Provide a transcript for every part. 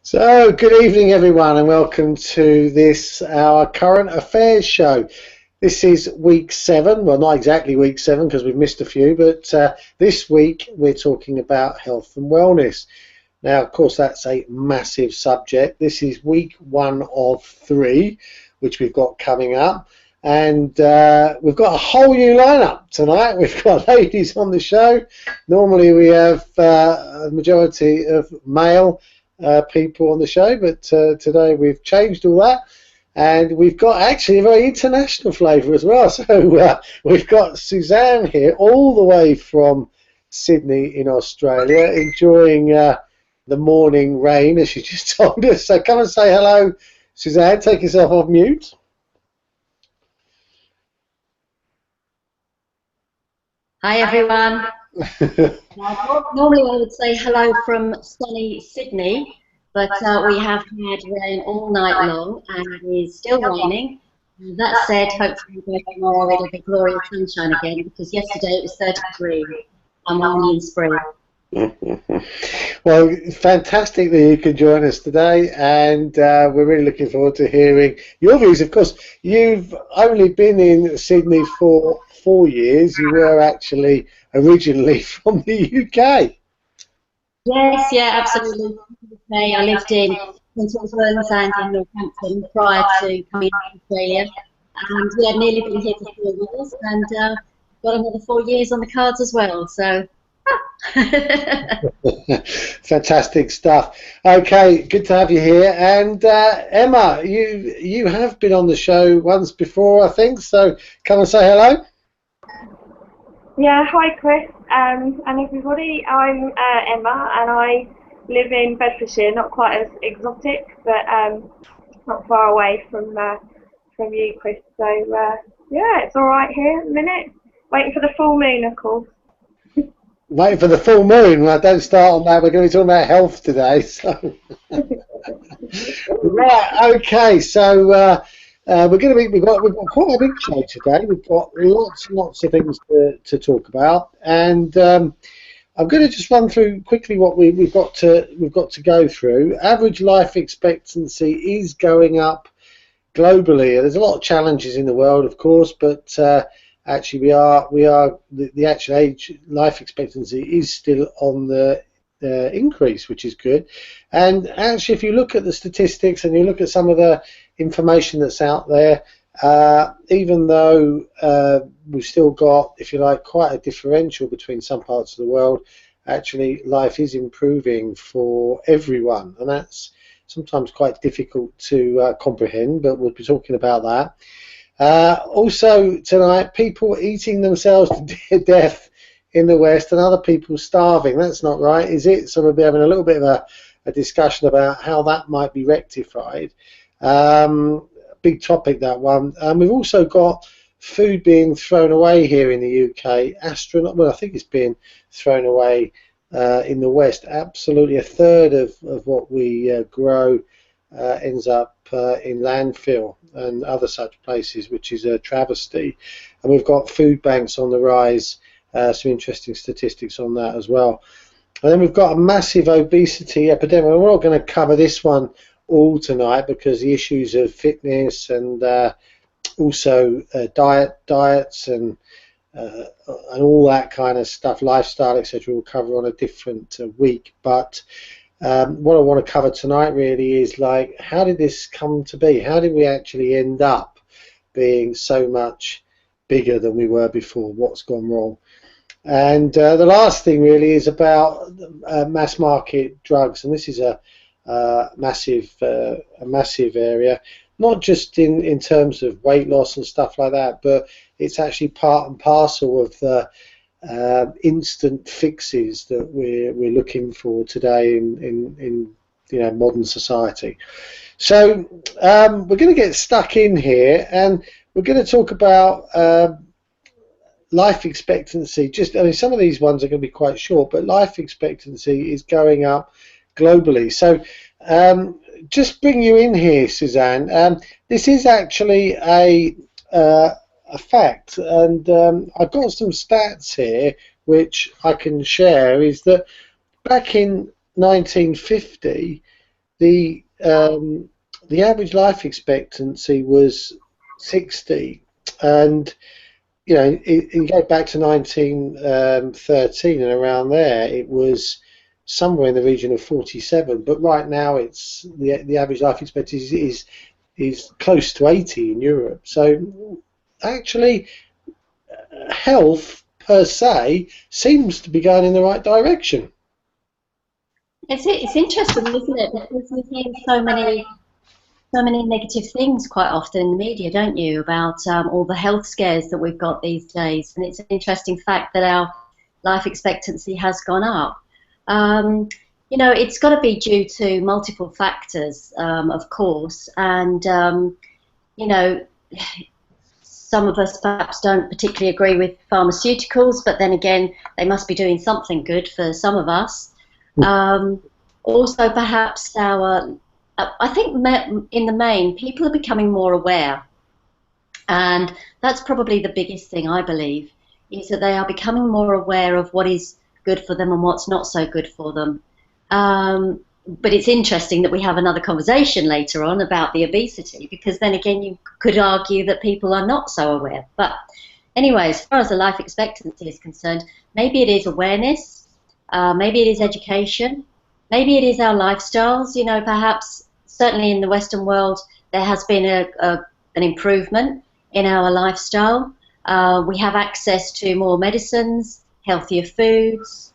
So, good evening, everyone, and welcome to this, our current affairs show. This is week 7. Well, not exactly week 7 because we've missed a few, but this week we're talking about health and wellness. Now, of course, that's a massive subject. This is week 1 of 3, which we've got coming up. And we've got a whole new lineup tonight. We've got ladies on the show. Normally we have a majority of male people on the show, but today we've changed all that, and we've got actually a very international flavour as well. So we've got Suzanne here all the way from Sydney in Australia, enjoying the morning rain, as she just told us. So come and say hello, Suzanne. Take yourself off mute. Hi everyone. Normally I would say hello from sunny Sydney, but we have had rain all night long and it is still raining. That said, hopefully by tomorrow it'll be glorious sunshine again, because yesterday it was 33 and we're only in spring. Well, fantastic that you could join us today, and we're really looking forward to hearing your views. Of course, you've only been in Sydney for 4 years. You were actually originally from the UK. Yes, yeah, absolutely. Okay, I lived in St Albans and in Northampton prior to coming to Australia, and yeah, nearly been here for 4 years, and got another 4 years on the cards as well. So. Fantastic stuff. Okay, good to have you here. And Emma, you have been on the show once before, I think, so come and say hello. Yeah, hi Chris and everybody. I'm Emma and I live in Bedfordshire, not quite as exotic, but not far away from you, Chris. So yeah, it's all right here at the minute. Waiting for the full moon, of course. Waiting for the full moon. Well, don't start on that. We're going to be talking about health today. So, right. Okay. So we've got quite a big show today. We've got lots and lots of things to talk about, and I'm going to just run through quickly what we've got to go through. Average life expectancy is going up globally. There's a lot of challenges in the world, of course, but actually, the actual life expectancy is still on the increase, which is good. And actually, if you look at the statistics and you look at some of the information that's out there, even though we've still got, if you like, quite a differential between some parts of the world, actually life is improving for everyone, and that's sometimes quite difficult to comprehend, but we'll be talking about that. Also tonight, people eating themselves to death in the West and other people starving. That's not right, is it? So we'll be having a little bit of a discussion about how that might be rectified. Big topic, that one. We've also got food being thrown away here in the UK. Well, I think it's being thrown away in the West. Absolutely a third of what we grow ends up in landfill and other such places, which is a travesty. And we've got food banks on the rise, some interesting statistics on that as well. And then we've got a massive obesity epidemic. We're not going to cover this one all tonight because the issues of fitness and also diets and all that kind of stuff, lifestyle, etc., we'll cover on a different week. But what I want to cover tonight really is, like, how did this come to be? How did we actually end up being so much bigger than we were before? What's gone wrong? And the last thing really is about mass market drugs, and this is a massive area, not just in terms of weight loss and stuff like that, but it's actually part and parcel of the instant fixes that we're looking for today in modern society. So we're going to get stuck in here, and we're going to talk about life expectancy. Some of these ones are going to be quite short, but life expectancy is going up globally. So just bring you in here, Suzanne. This is actually a fact, and I've got some stats here which I can share. Is that back in 1950 the average life expectancy was 60, and you know, you go back to 1913 and around there, it was somewhere in the region of 47. But right now, it's the average life expectancy is close to 80 in Europe. So actually, health per se seems to be going in the right direction. It's interesting, isn't it? Because we hear so many negative things quite often in the media, don't you, about all the health scares that we've got these days. And it's an interesting fact that our life expectancy has gone up. You know, it's got to be due to multiple factors, of course. And, you know, some of us perhaps don't particularly agree with pharmaceuticals, but then again, they must be doing something good for some of us. Also, perhaps I think in the main, people are becoming more aware, and that's probably the biggest thing, I believe, is that they are becoming more aware of what is good for them and what's not so good for them. But it's interesting that we have another conversation later on about the obesity, because then again you could argue that people are not so aware. But anyway, as far as the life expectancy is concerned, maybe it is awareness, maybe it is education, maybe it is our lifestyles. You know, perhaps certainly in the Western world there has been an improvement in our lifestyle. We have access to more medicines, healthier foods.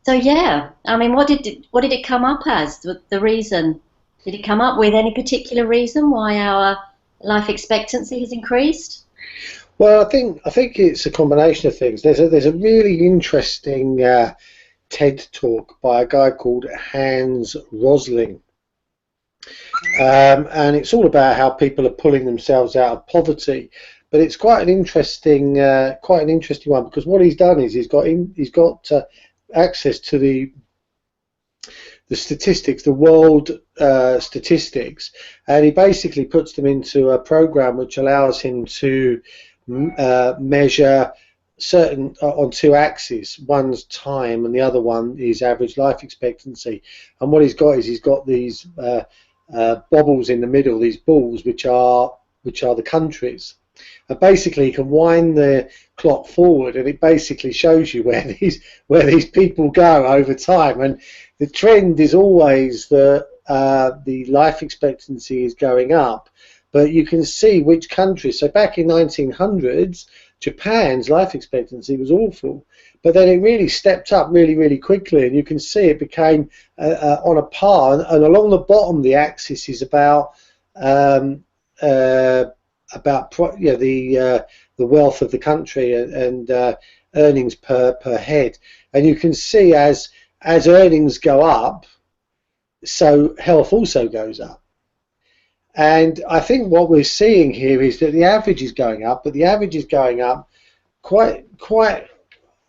So yeah, I mean, what did it come up as, the reason? Did it come up with any particular reason why our life expectancy has increased? Well, I think it's a combination of things. There's a really interesting TED talk by a guy called Hans Rosling, and it's all about how people are pulling themselves out of poverty. But it's quite an interesting one, because what he's done is he's got access to the statistics, the world statistics, and he basically puts them into a program which allows him to measure certain on two axes. One's time and the other one is average life expectancy. And what he's got is he's got these bobbles in the middle, these balls, which are the countries. And basically, you can wind the clock forward, and it basically shows you where these people go over time. And the trend is always that the life expectancy is going up, but you can see which countries. So back in 1900s, Japan's life expectancy was awful, but then it really stepped up really quickly, and you can see it became on a par. And along the bottom, the axis is about the wealth of the country and earnings per head. And you can see as earnings go up, so health also goes up. And I think what we're seeing here is that the average is going up, but the average is going up quite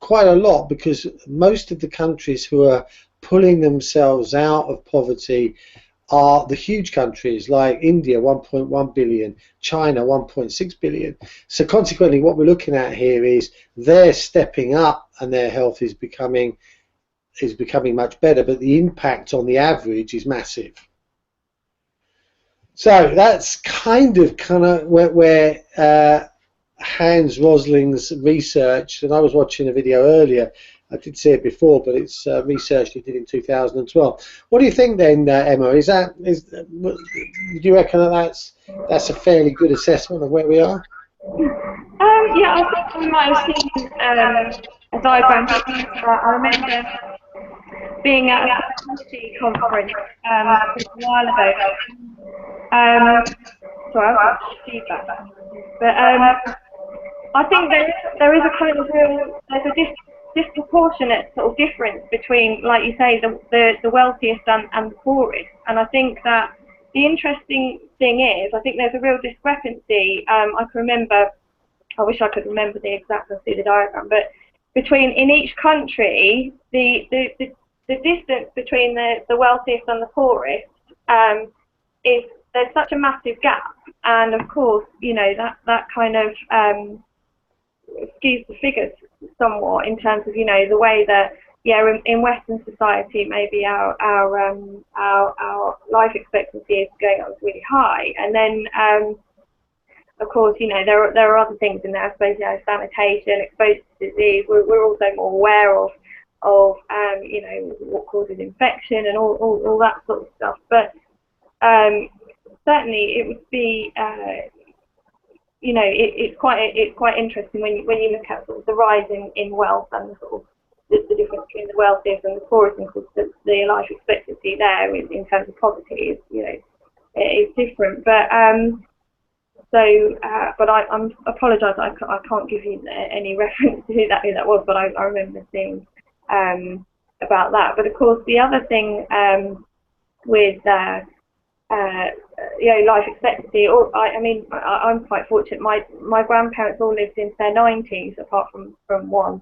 a lot, because most of the countries who are pulling themselves out of poverty are the huge countries like India, 1.1 billion, China, 1.6 billion. So consequently, what we're looking at here is they're stepping up and their health is becoming much better, but the impact on the average is massive. So that's kind of where Hans Rosling's research, and I was watching a video earlier, I did see it before, but it's research he did in 2012. What do you think then, Emma? Would you reckon that that's a fairly good assessment of where we are? Yeah, I think we might have seen a diagram. I remember being at a faculty conference a while ago. Sorry, I've got feedback. But I think there is a kind of there's a disproportionate sort of difference between, like you say, the wealthiest and the poorest. And I think that the interesting thing is, I think there's a real discrepancy. I can remember, I wish I could remember the exact, I'll see the diagram, but between, in each country, the distance between the wealthiest and the poorest there's such a massive gap. And of course, you know, that kind of skews the figures somewhat in terms of, you know, the way that yeah, in Western society, maybe our life expectancy is going up really high, and then of course, you know, there are other things in there. I suppose, you know, sanitation, exposure to disease. We're also more aware of you know, what causes infection and all that sort of stuff. But certainly, it would be you know, it's quite interesting when you look at sort of the rise in wealth and the sort of the difference between the wealthiest and the poorest, and the life expectancy there in terms of poverty is, you know, it is different. But but I apologise, I can't give you any reference to who that was, but I remember seeing about that. But of course, the other thing with you know, life expectancy, or I mean, I'm quite fortunate. My grandparents all lived into their 90s, apart from one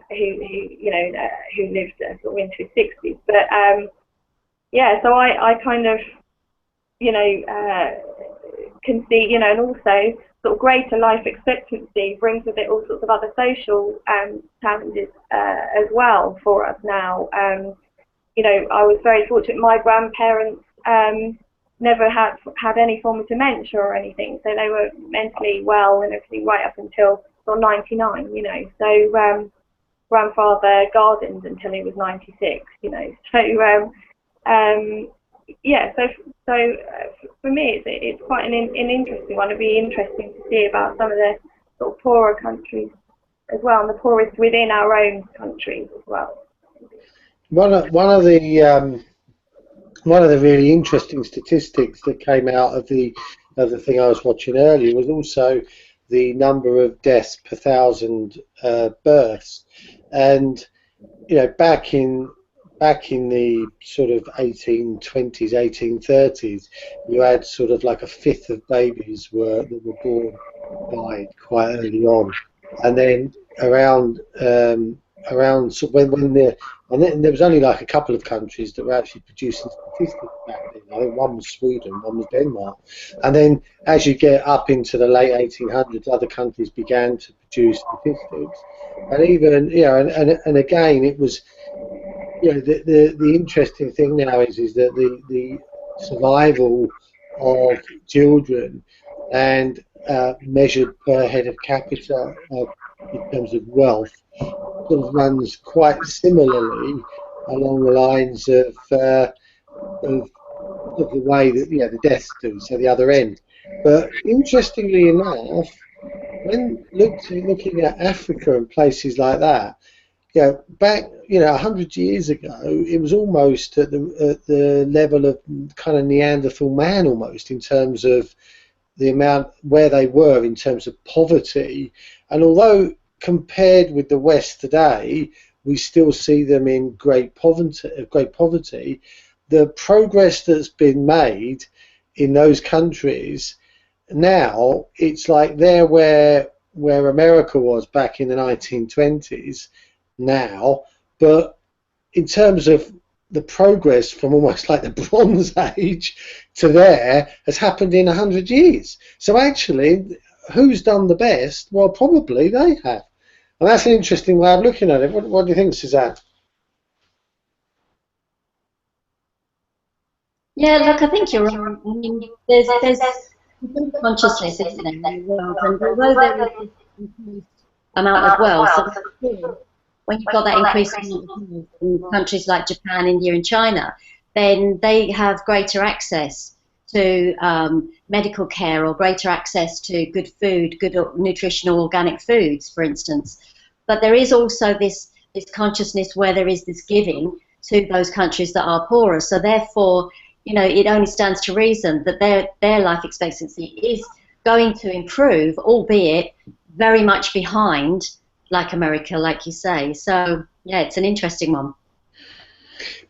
who you know, who lived sort of into his 60s. But yeah, so I kind of, you know, can see, you know, and also sort of greater life expectancy brings with it all sorts of other social challenges as well for us now. You know, I was very fortunate. My grandparents never had any form of dementia or anything, so they were mentally well and everything right up until sort of 99. You know, so grandfather gardened until he was 96. You know, so yeah, so for me, it's quite an interesting one. It'd be interesting to see about some of the sort of poorer countries as well, and the poorest within our own countries as well. One of the really interesting statistics that came out of the thing I was watching earlier was also the number of deaths per thousand births, and you know, back in the sort of 1820s, 1830s, you had sort of like a fifth of babies that were born died quite early on, and then around so and then there was only like a couple of countries that were actually producing statistics back then. I think one was Sweden, one was Denmark, and then as you get up into the late 1800s, other countries began to produce statistics, and even, you know, and again, it was, you know, the interesting thing now is that the survival of children and measured per head of capita in terms of wealth sort of runs quite similarly along the lines of the way that, you know, the deaths do, so the other end. But interestingly enough, when looking at Africa and places like that, you know, back, you know, 100 years ago, it was almost at the level of kind of Neanderthal man almost, in terms of the amount where they were in terms of poverty. And although compared with the West today, we still see them in great poverty, the progress that's been made in those countries now, it's like they're where America was back in the 1920s now, but in terms of the progress from almost like the Bronze Age to there has happened in 100 years. So actually, who's done the best? Well, probably they have. And that's an interesting way of looking at it. What do you think, Suzanne? Yeah, look, I think you're right. I mean, there's consciousness, isn't there, in the world, and although there is this increased amount of wealth, so when you've got that increased amount of wealth in countries like Japan, India, and China, then they have greater access to medical care, or greater access to good food, good nutritional organic foods, for instance. But there is also this consciousness where there is this giving to those countries that are poorer. So therefore, you know, it only stands to reason that their life expectancy is going to improve, albeit very much behind, like America, like you say. So yeah, it's an interesting one.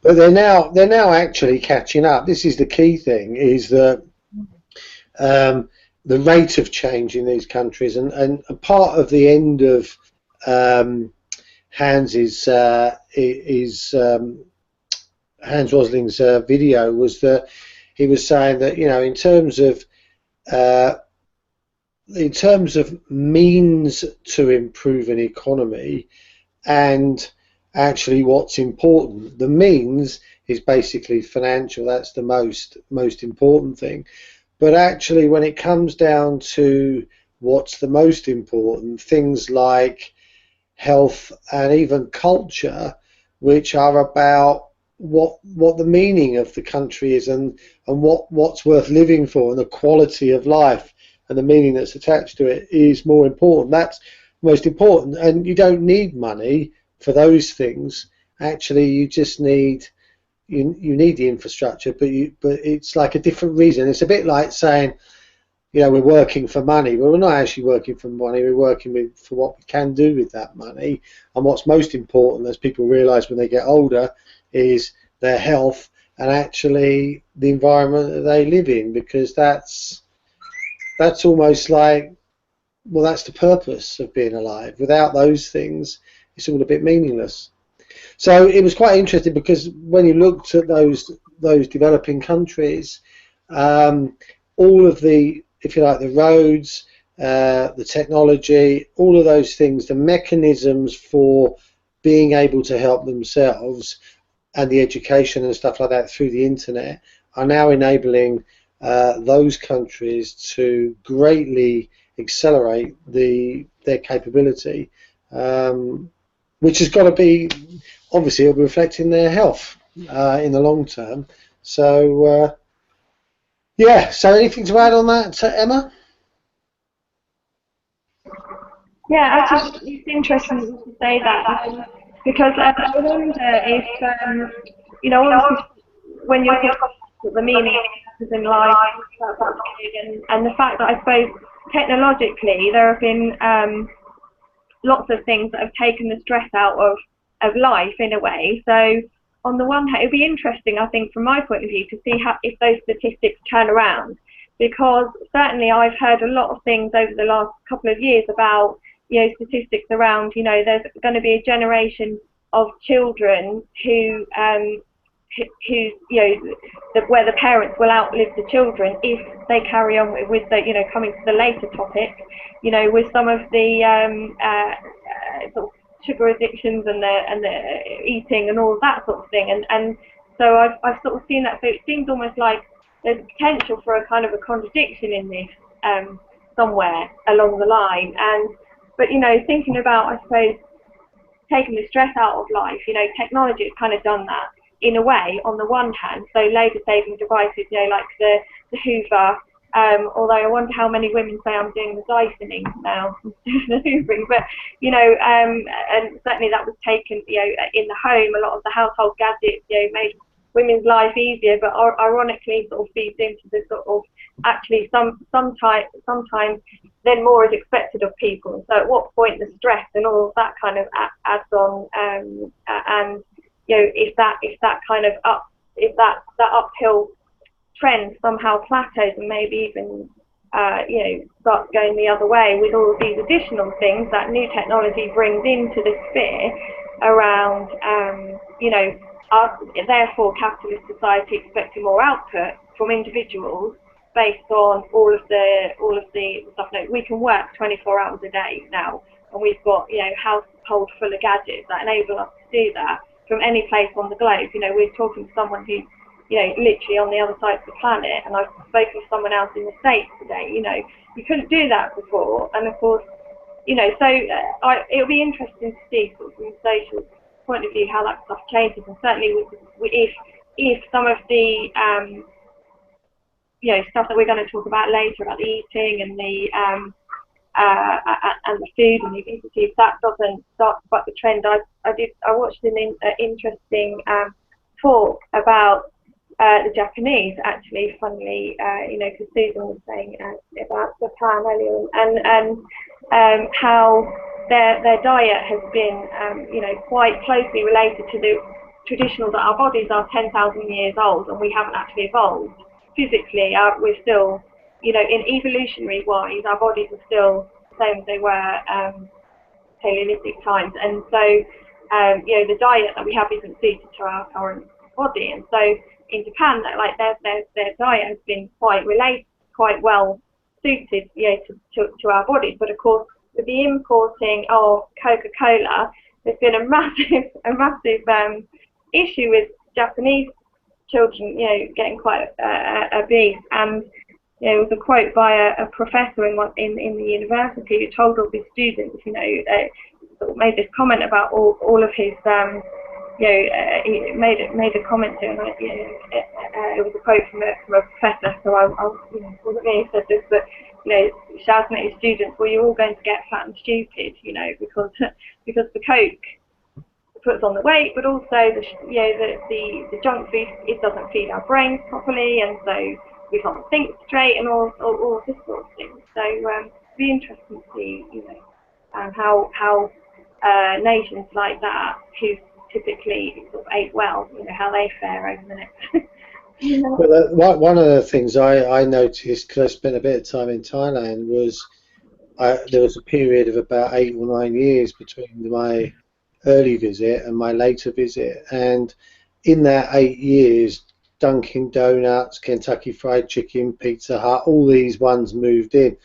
But they're now actually catching up. This is the key thing: is that the rate of change in these countries, and a part of the end of Hans Rosling's video was that he was saying that, you know, in terms of means to improve an economy and actually what's important. The means is basically financial. That's the most important thing. But actually, when it comes down to what's the most important, things like health and even culture, which are about what the meaning of the country is, and what's worth living for, and the quality of life and the meaning that's attached to it is more important. That's most important, and you don't need money for those things. Actually, you just need you need the infrastructure, but it's like a different reason. It's a bit like saying, we're working for money. Well, we're not actually working for money. We're working for what we can do with that money. And what's most important, as people realise when they get older, is their health and actually the environment that they live in, because that's almost like, well, that's the purpose of being alive. Without those things, it's all a bit meaningless. So it was quite interesting, because when you looked at those developing countries, all of the, if you like, the roads, the technology, all of those things, the mechanisms for being able to help themselves, and the education and stuff like that through the internet, are now enabling those countries to greatly accelerate their capability, which has got to be, obviously, it'll be reflecting their health in the long term. So yeah, so anything to add on that, Emma? Yeah, actually, it's interesting that you say that, because I wonder if, obviously, when you're talking about the meaning of in life, and the fact that I suppose technologically there have been lots of things that have taken the stress out of life in a way. So on the one hand, it would be interesting, I think, from my point of view, to see if those statistics turn around, because certainly I've heard a lot of things over the last couple of years about, statistics around, there's going to be a generation of children who where the parents will outlive the children if they carry on with the, coming to the later topic, with some of the sort of sugar addictions and the eating and all of that sort of thing, and so I've sort of seen that. So it seems almost like there's potential for a kind of a contradiction in this somewhere along the line. But thinking about, I suppose, taking the stress out of life, technology has kind of done that in a way, on the one hand. So labour-saving devices, like the Hoover, although I wonder how many women say I'm doing the Dysoning now instead of the Hoovering, but, and certainly that was taken, in the home. A lot of the household gadgets, made women's life easier, but ironically sort of feeds into the sort of, actually sometimes then more is expected of people. So at what point the stress and all of that kind of adds on, and if that kind of if that uphill trend somehow plateaus and maybe even starts going the other way, with all of these additional things that new technology brings into the sphere around, therefore capitalist society expecting more output from individuals based on all of the stuff. We can work 24 hours a day now, and we've got household full of gadgets that enable us to do that from any place on the globe. We're talking to someone who's literally on the other side of the planet, and I've spoken to someone else in the States today. You couldn't do that before, and of course, so it'll be interesting to see, sort of from a social point of view, how that stuff changes, and certainly if some of the stuff that we're going to talk about later about the eating and the food and the obesity, if that doesn't start to buck the trend. I watched an interesting talk about the Japanese, actually, funnily, because Susan was saying about Japan earlier, and how their diet has been, quite closely related to the traditional, that our bodies are 10,000 years old and we haven't actually evolved. Physically, we're still, in evolutionary wise, our bodies are still the same as they were Paleolithic times, and so the diet that we have isn't suited to our current body. And so in Japan, their diet has been quite well suited, to our bodies. But of course, with the importing of Coca-Cola, there's been a massive issue with Japanese children, getting quite obese. And there was a quote by a professor in the university who told all his students, sort of made this comment about all of his, he made a comment to him. It was a quote from a professor, so I wasn't me who said this, but shouting at his students, well, you're all going to get fat and stupid, because the Coke puts on the weight, but also the junk food, it doesn't feed our brains properly, and so we can't think straight, and all this sort of thing. So it'd be interesting to see, how nations like that, who typically sort of ate well, how they fare over the next. Well, one of the things I noticed, because I spent a bit of time in Thailand, was there was a period of about 8 or 9 years between my early visit and my later visit, and in that 8 years, Dunkin' Donuts, Kentucky Fried Chicken, Pizza Hut, all these ones moved in,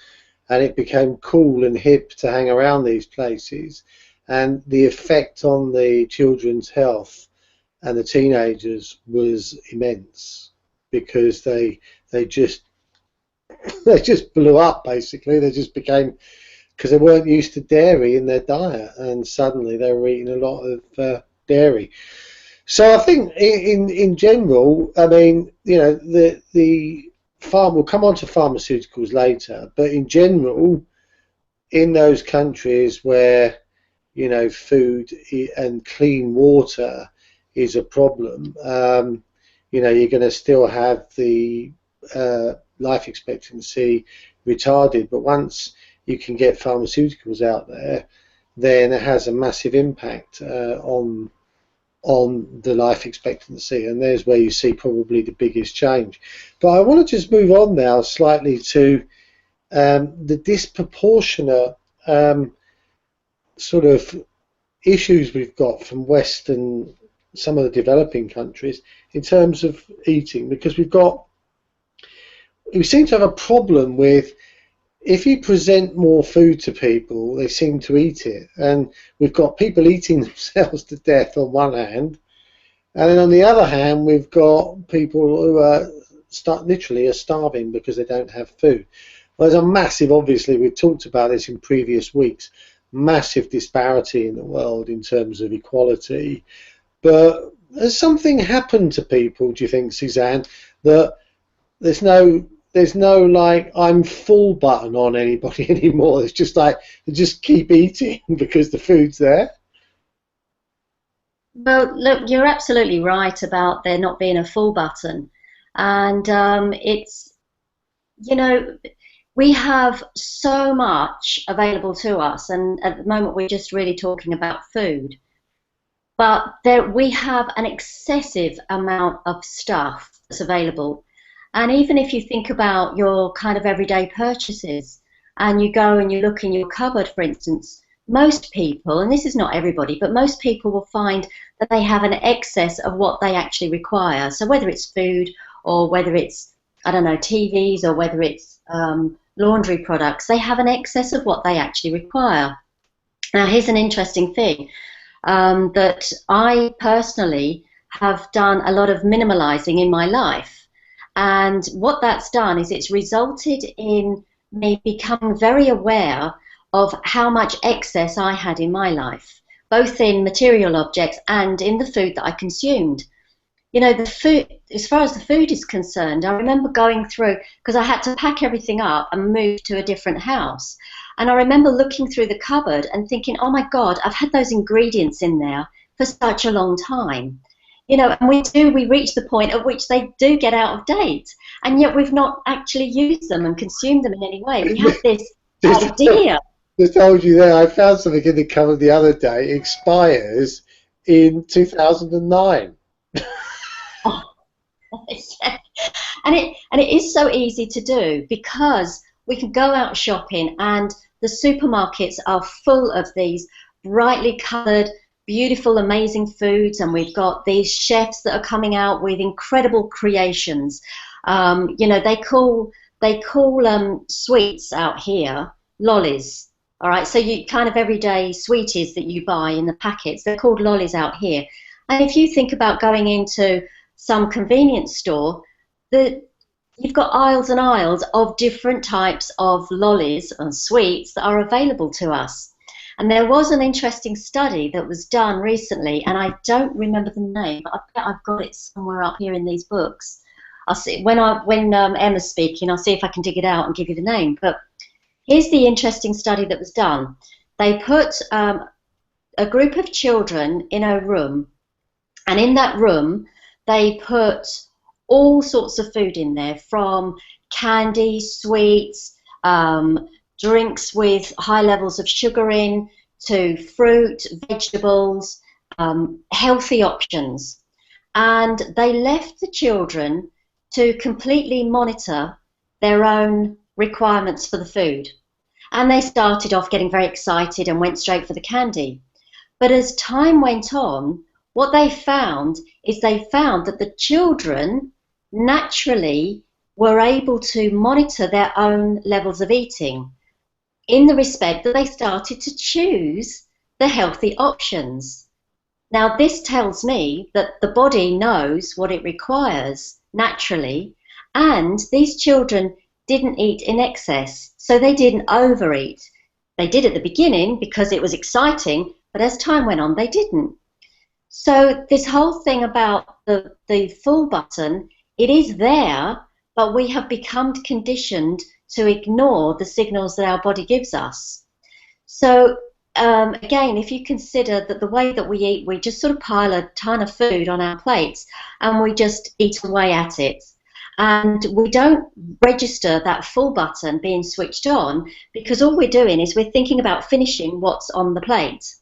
and it became cool and hip to hang around these places, and the effect on the children's health and the teenagers was immense, because they just blew up, basically. They just became, because they weren't used to dairy in their diet, and suddenly they were eating a lot of dairy. So I think in general, I mean, the farm, we'll come on to pharmaceuticals later, but in general, in those countries where food and clean water is a problem, you're going to still have the life expectancy retarded, but once you can get pharmaceuticals out there, then it has a massive impact on the life expectancy, and there's where you see probably the biggest change. But I want to just move on now slightly to the disproportionate sort of issues we've got from Western, some of the developing countries, in terms of eating, because we seem to have a problem with, if you present more food to people, they seem to eat it, and we've got people eating themselves to death on one hand, and then on the other hand we've got people who are literally are starving because they don't have food. Well, there's a massive, obviously we've talked about this in previous weeks, massive disparity in the world in terms of equality, but has something happened to people, do you think, Suzanne, that there's no like I'm full button on anybody anymore? It's just like they just keep eating because the food's there? Well, look, you're absolutely right about there not being a full button, and it's, we have so much available to us, and at the moment we're just really talking about food, but we have an excessive amount of stuff that's available. And even if you think about your kind of everyday purchases, and you go and you look in your cupboard, for instance, most people, and this is not everybody, but most people will find that they have an excess of what they actually require. So whether it's food, or whether it's, I don't know, TVs, or whether it's laundry products, they have an excess of what they actually require. Now, here's an interesting thing, that I personally have done a lot of minimalizing in my life. And what that's done is it's resulted in me becoming very aware of how much excess I had in my life, both in material objects and in the food that I consumed. The food, as far as the food is concerned, I remember going through, because I had to pack everything up and move to a different house. And I remember looking through the cupboard and thinking, oh my God, I've had those ingredients in there for such a long time. And we reach the point at which they do get out of date, and yet we've not actually used them and consumed them in any way. We have this idea. Just told you there, I found something in the cupboard the other day, expires in 2009. Oh, yeah. And it is so easy to do, because we can go out shopping and the supermarkets are full of these brightly coloured, beautiful, amazing foods, and we've got these chefs that are coming out with incredible creations. They call sweets out here lollies, All right, so you kind of everyday sweeties that you buy in the packets, they're called lollies out here. And if you think about going into some convenience store, you've got aisles and aisles of different types of lollies and sweets that are available to us. And there was an interesting study that was done recently, and I don't remember the name, but I bet I've got it somewhere up here in these books. I'll see when Emma's speaking, I'll see if I can dig it out and give you the name. But here's the interesting study that was done. They put a group of children in a room, and in that room they put all sorts of food in there, from candy, sweets, drinks with high levels of sugar in, to fruit, vegetables, healthy options. And they left the children to completely monitor their own requirements for the food. And they started off getting very excited and went straight for the candy. But as time went on, what they found is that the children naturally were able to monitor their own levels of eating, in the respect that they started to choose the healthy options. Now, this tells me that the body knows what it requires naturally, and these children didn't eat in excess, so they didn't overeat. They did at the beginning because it was exciting, but as time went on, they didn't. So this whole thing about the full button, it is there, but we have become conditioned to ignore the signals that our body gives us. So again, if you consider that the way that we eat, we just sort of pile a ton of food on our plates and we just eat away at it. And we don't register that full button being switched on, because all we're doing is we're thinking about finishing what's on the plate.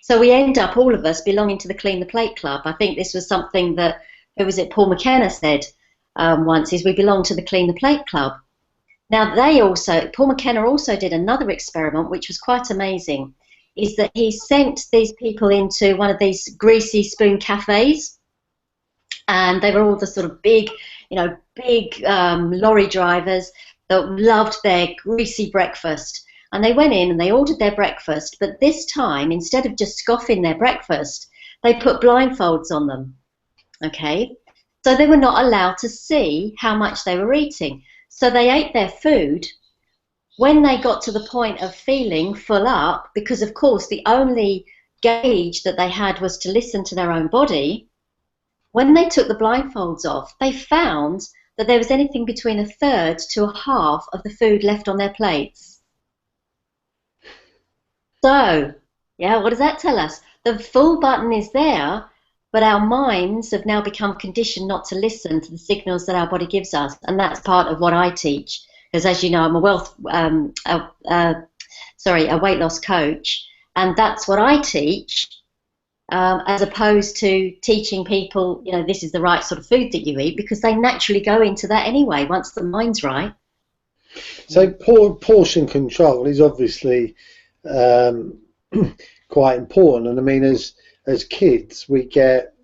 So we end up, all of us, belonging to the Clean the Plate Club. I think this was something that, who was it, Paul McKenna said once, is we belong to the Clean the Plate Club. Now Paul McKenna also did another experiment which was quite amazing, is that he sent these people into one of these greasy spoon cafes, and they were all the sort of big lorry drivers that loved their greasy breakfast. And they went in and they ordered their breakfast, but this time, instead of just scoffing their breakfast, they put blindfolds on them, okay? So they were not allowed to see how much they were eating. So they ate their food. When they got to the point of feeling full up, because of course the only gauge that they had was to listen to their own body, when they took the blindfolds off, they found that there was anything between a third to a half of the food left on their plates. So, yeah, what does that tell us? The full button is there, but our minds have now become conditioned not to listen to the signals that our body gives us, and that's part of what I teach. Because as you know, I'm a weight loss coach, and that's what I teach, as opposed to teaching people, this is the right sort of food that you eat, because they naturally go into that anyway once the mind's right. So portion control is obviously quite important, and I mean, as kids, we get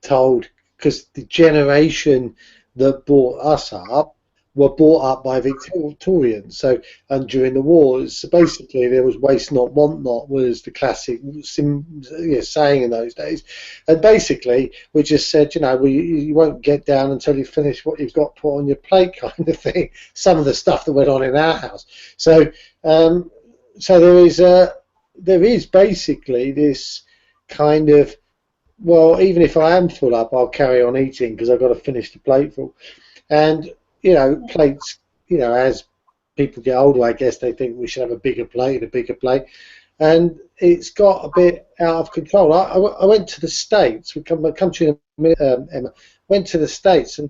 told, because the generation that brought us up were brought up by Victorians. So, and during the wars, so basically there was waste not, want not, was the classic saying in those days. And basically we just said, you won't get down until you finish what you've got put on your plate, kind of thing. Some of the stuff that went on in our house. So there is basically this kind of, well, even if I am full up, I'll carry on eating because I've got to finish the plateful. And plates, as people get older, I guess they think we should have a bigger plate, and it's got a bit out of control. I went to the States. We come to you in a minute, Emma. Went to the States, and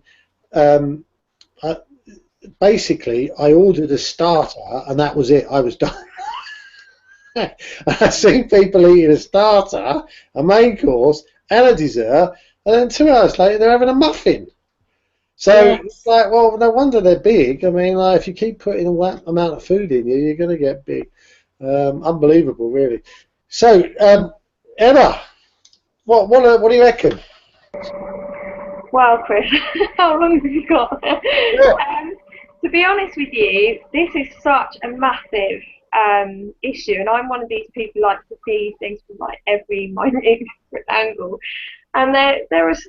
basically I ordered a starter, and that was it. I was done. I've seen people eating a starter, a main course, and a dessert, and then 2 hours later they're having a muffin. So yes. It's like, well, no wonder they're big. I mean, if you keep putting a amount of food in you, you're going to get big. Unbelievable, really. So, Emma, what do you reckon? Well, Chris, how long have you got? Yeah. To be honest with you, this is such a massive issue, and I'm one of these people who like to see things from like every minute angle, and there's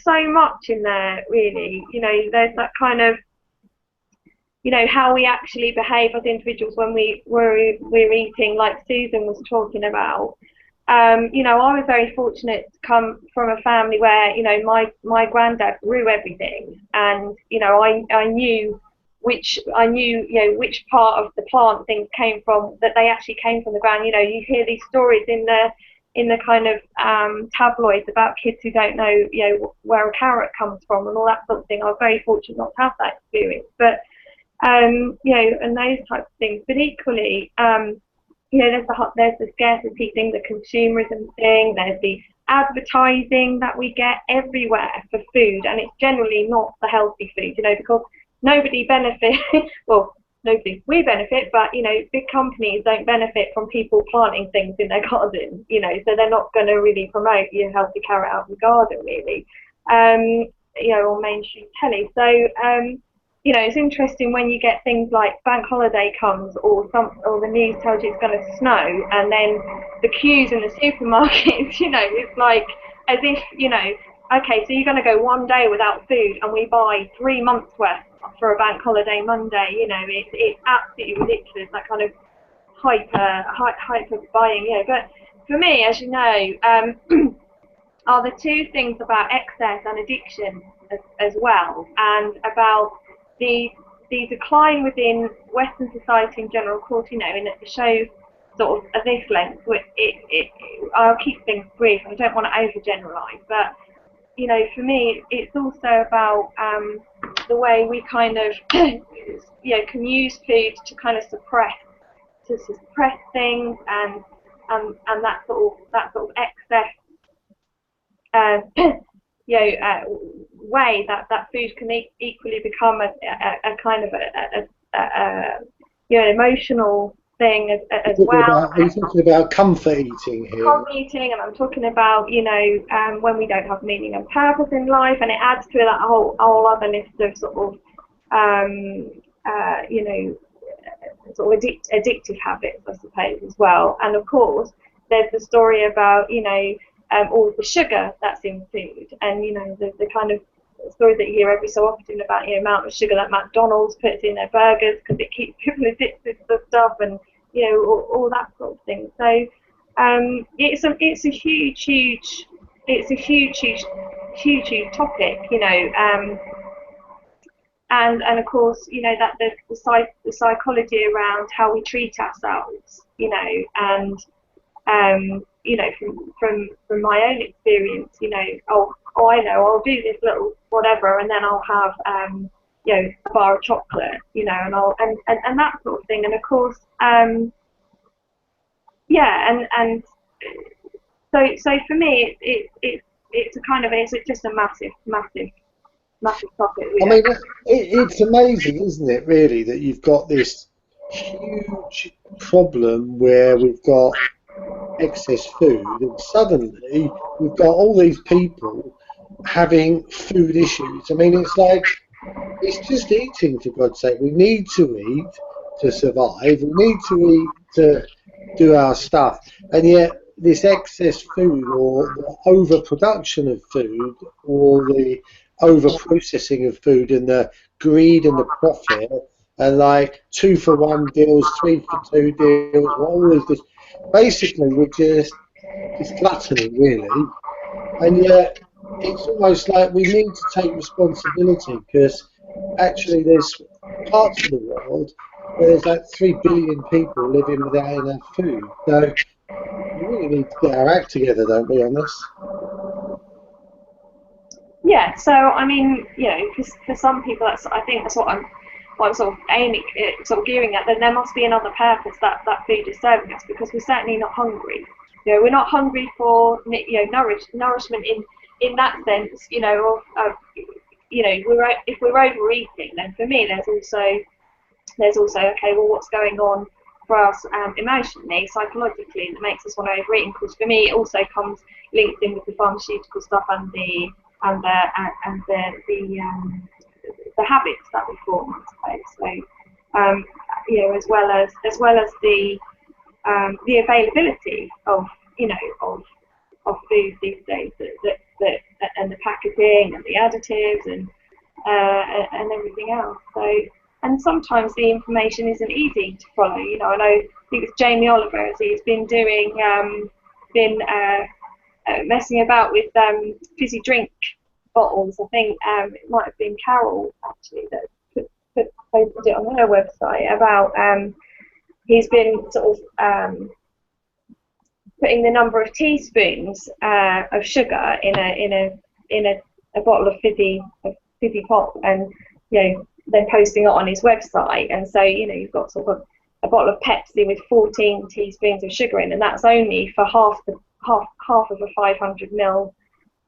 so much in there, really. There's that kind of, how we actually behave as individuals when we're eating, like Susan was talking about. I was very fortunate to come from a family where, my granddad grew everything, and I knew which part of the plant things came from, that they actually came from the ground. You hear these stories in the kind of tabloids about kids who don't know, where a carrot comes from and all that sort of thing. I was very fortunate not to have that experience, but and those types of things. But equally, there's the scarcity thing, the consumerism thing, there's the advertising that we get everywhere for food, and it's generally not the healthy food, because nobody benefits, well, we benefit, but, big companies don't benefit from people planting things in their garden, so they're not going to really promote your healthy carrot out in the garden, really, or mainstream telly. So, it's interesting when you get things like bank holiday comes, or the news tells you it's going to snow, and then the queues in the supermarkets, it's like as if, okay, so you're going to go one day without food, and we buy 3 months worth for a bank holiday Monday. It's absolutely ridiculous, that kind of hyper buying. But for me, as you know, are the two things about excess and addiction as well, and about the decline within Western society in general. Of course, in a show sort of this length, I'll keep things brief. I don't want to overgeneralise, but for me, it's also about the way we kind of can use food to kind of suppress things, and that sort of excess way that food can equally become a kind of an emotional thing as well. Are you talking about comfort eating here? Comfort eating, and I'm talking about when we don't have meaning and purpose in life, and it adds to that whole other list of sort of sort of addictive habits, I suppose, as well. And of course, there's the story about all the sugar that's in food, and the kind of stories that you hear every so often about the amount of sugar that McDonald's puts in their burgers because it keeps people addicted to stuff, and all that sort of thing. So it's a huge topic, and of course that the psychology around how we treat ourselves, and from my own experience, I know I'll do this little whatever, and then I'll have a bar of chocolate, and I'll and that sort of thing. And of course, and so for me, it's a kind of it's just a massive topic. I mean, it's amazing, isn't it, really, that you've got this huge problem where we've got excess food, and suddenly we've got all these people having food issues. I mean, it's like, it's just eating, for God's sake. We need to eat to survive. We need to eat to do our stuff, and yet this excess food, or the overproduction of food, or the over-processing of food, and the greed and the profit, and like 2-for-1 deals, 3-for-2 deals, all of this. Basically, we're just gluttony, really, and yet it's almost like we need to take responsibility, because actually there's parts of the world where there's like 3 billion people living without enough food. So we really need to get our act together, don't we, on this? Yeah. So I mean, for some people, I think that's what I'm sort of aiming, sort of gearing at. Then there must be another purpose that food is serving us, because we're certainly not hungry. We're not hungry for nourishment in that sense. If we're overeating, then for me there's also okay, well, what's going on for us emotionally, psychologically, that makes us want to overeat? Because for me, it also comes linked in with the pharmaceutical stuff and the habits that we form, I suppose. you know, as well as the availability of, you know, of food these days, that and the packaging and the additives and everything else. So, and sometimes the information isn't easy to follow. You know, I think it's Jamie Oliver, as he's been doing, messing about with fizzy drink bottles. I think it might have been Carol actually that posted it on her website about he's been sort of putting the number of teaspoons of sugar in a bottle of fizzy pop, and you know, then posting it on his website. And so, you know, you've got sort of a bottle of Pepsi with 14 teaspoons of sugar in, and that's only for half of a 500ml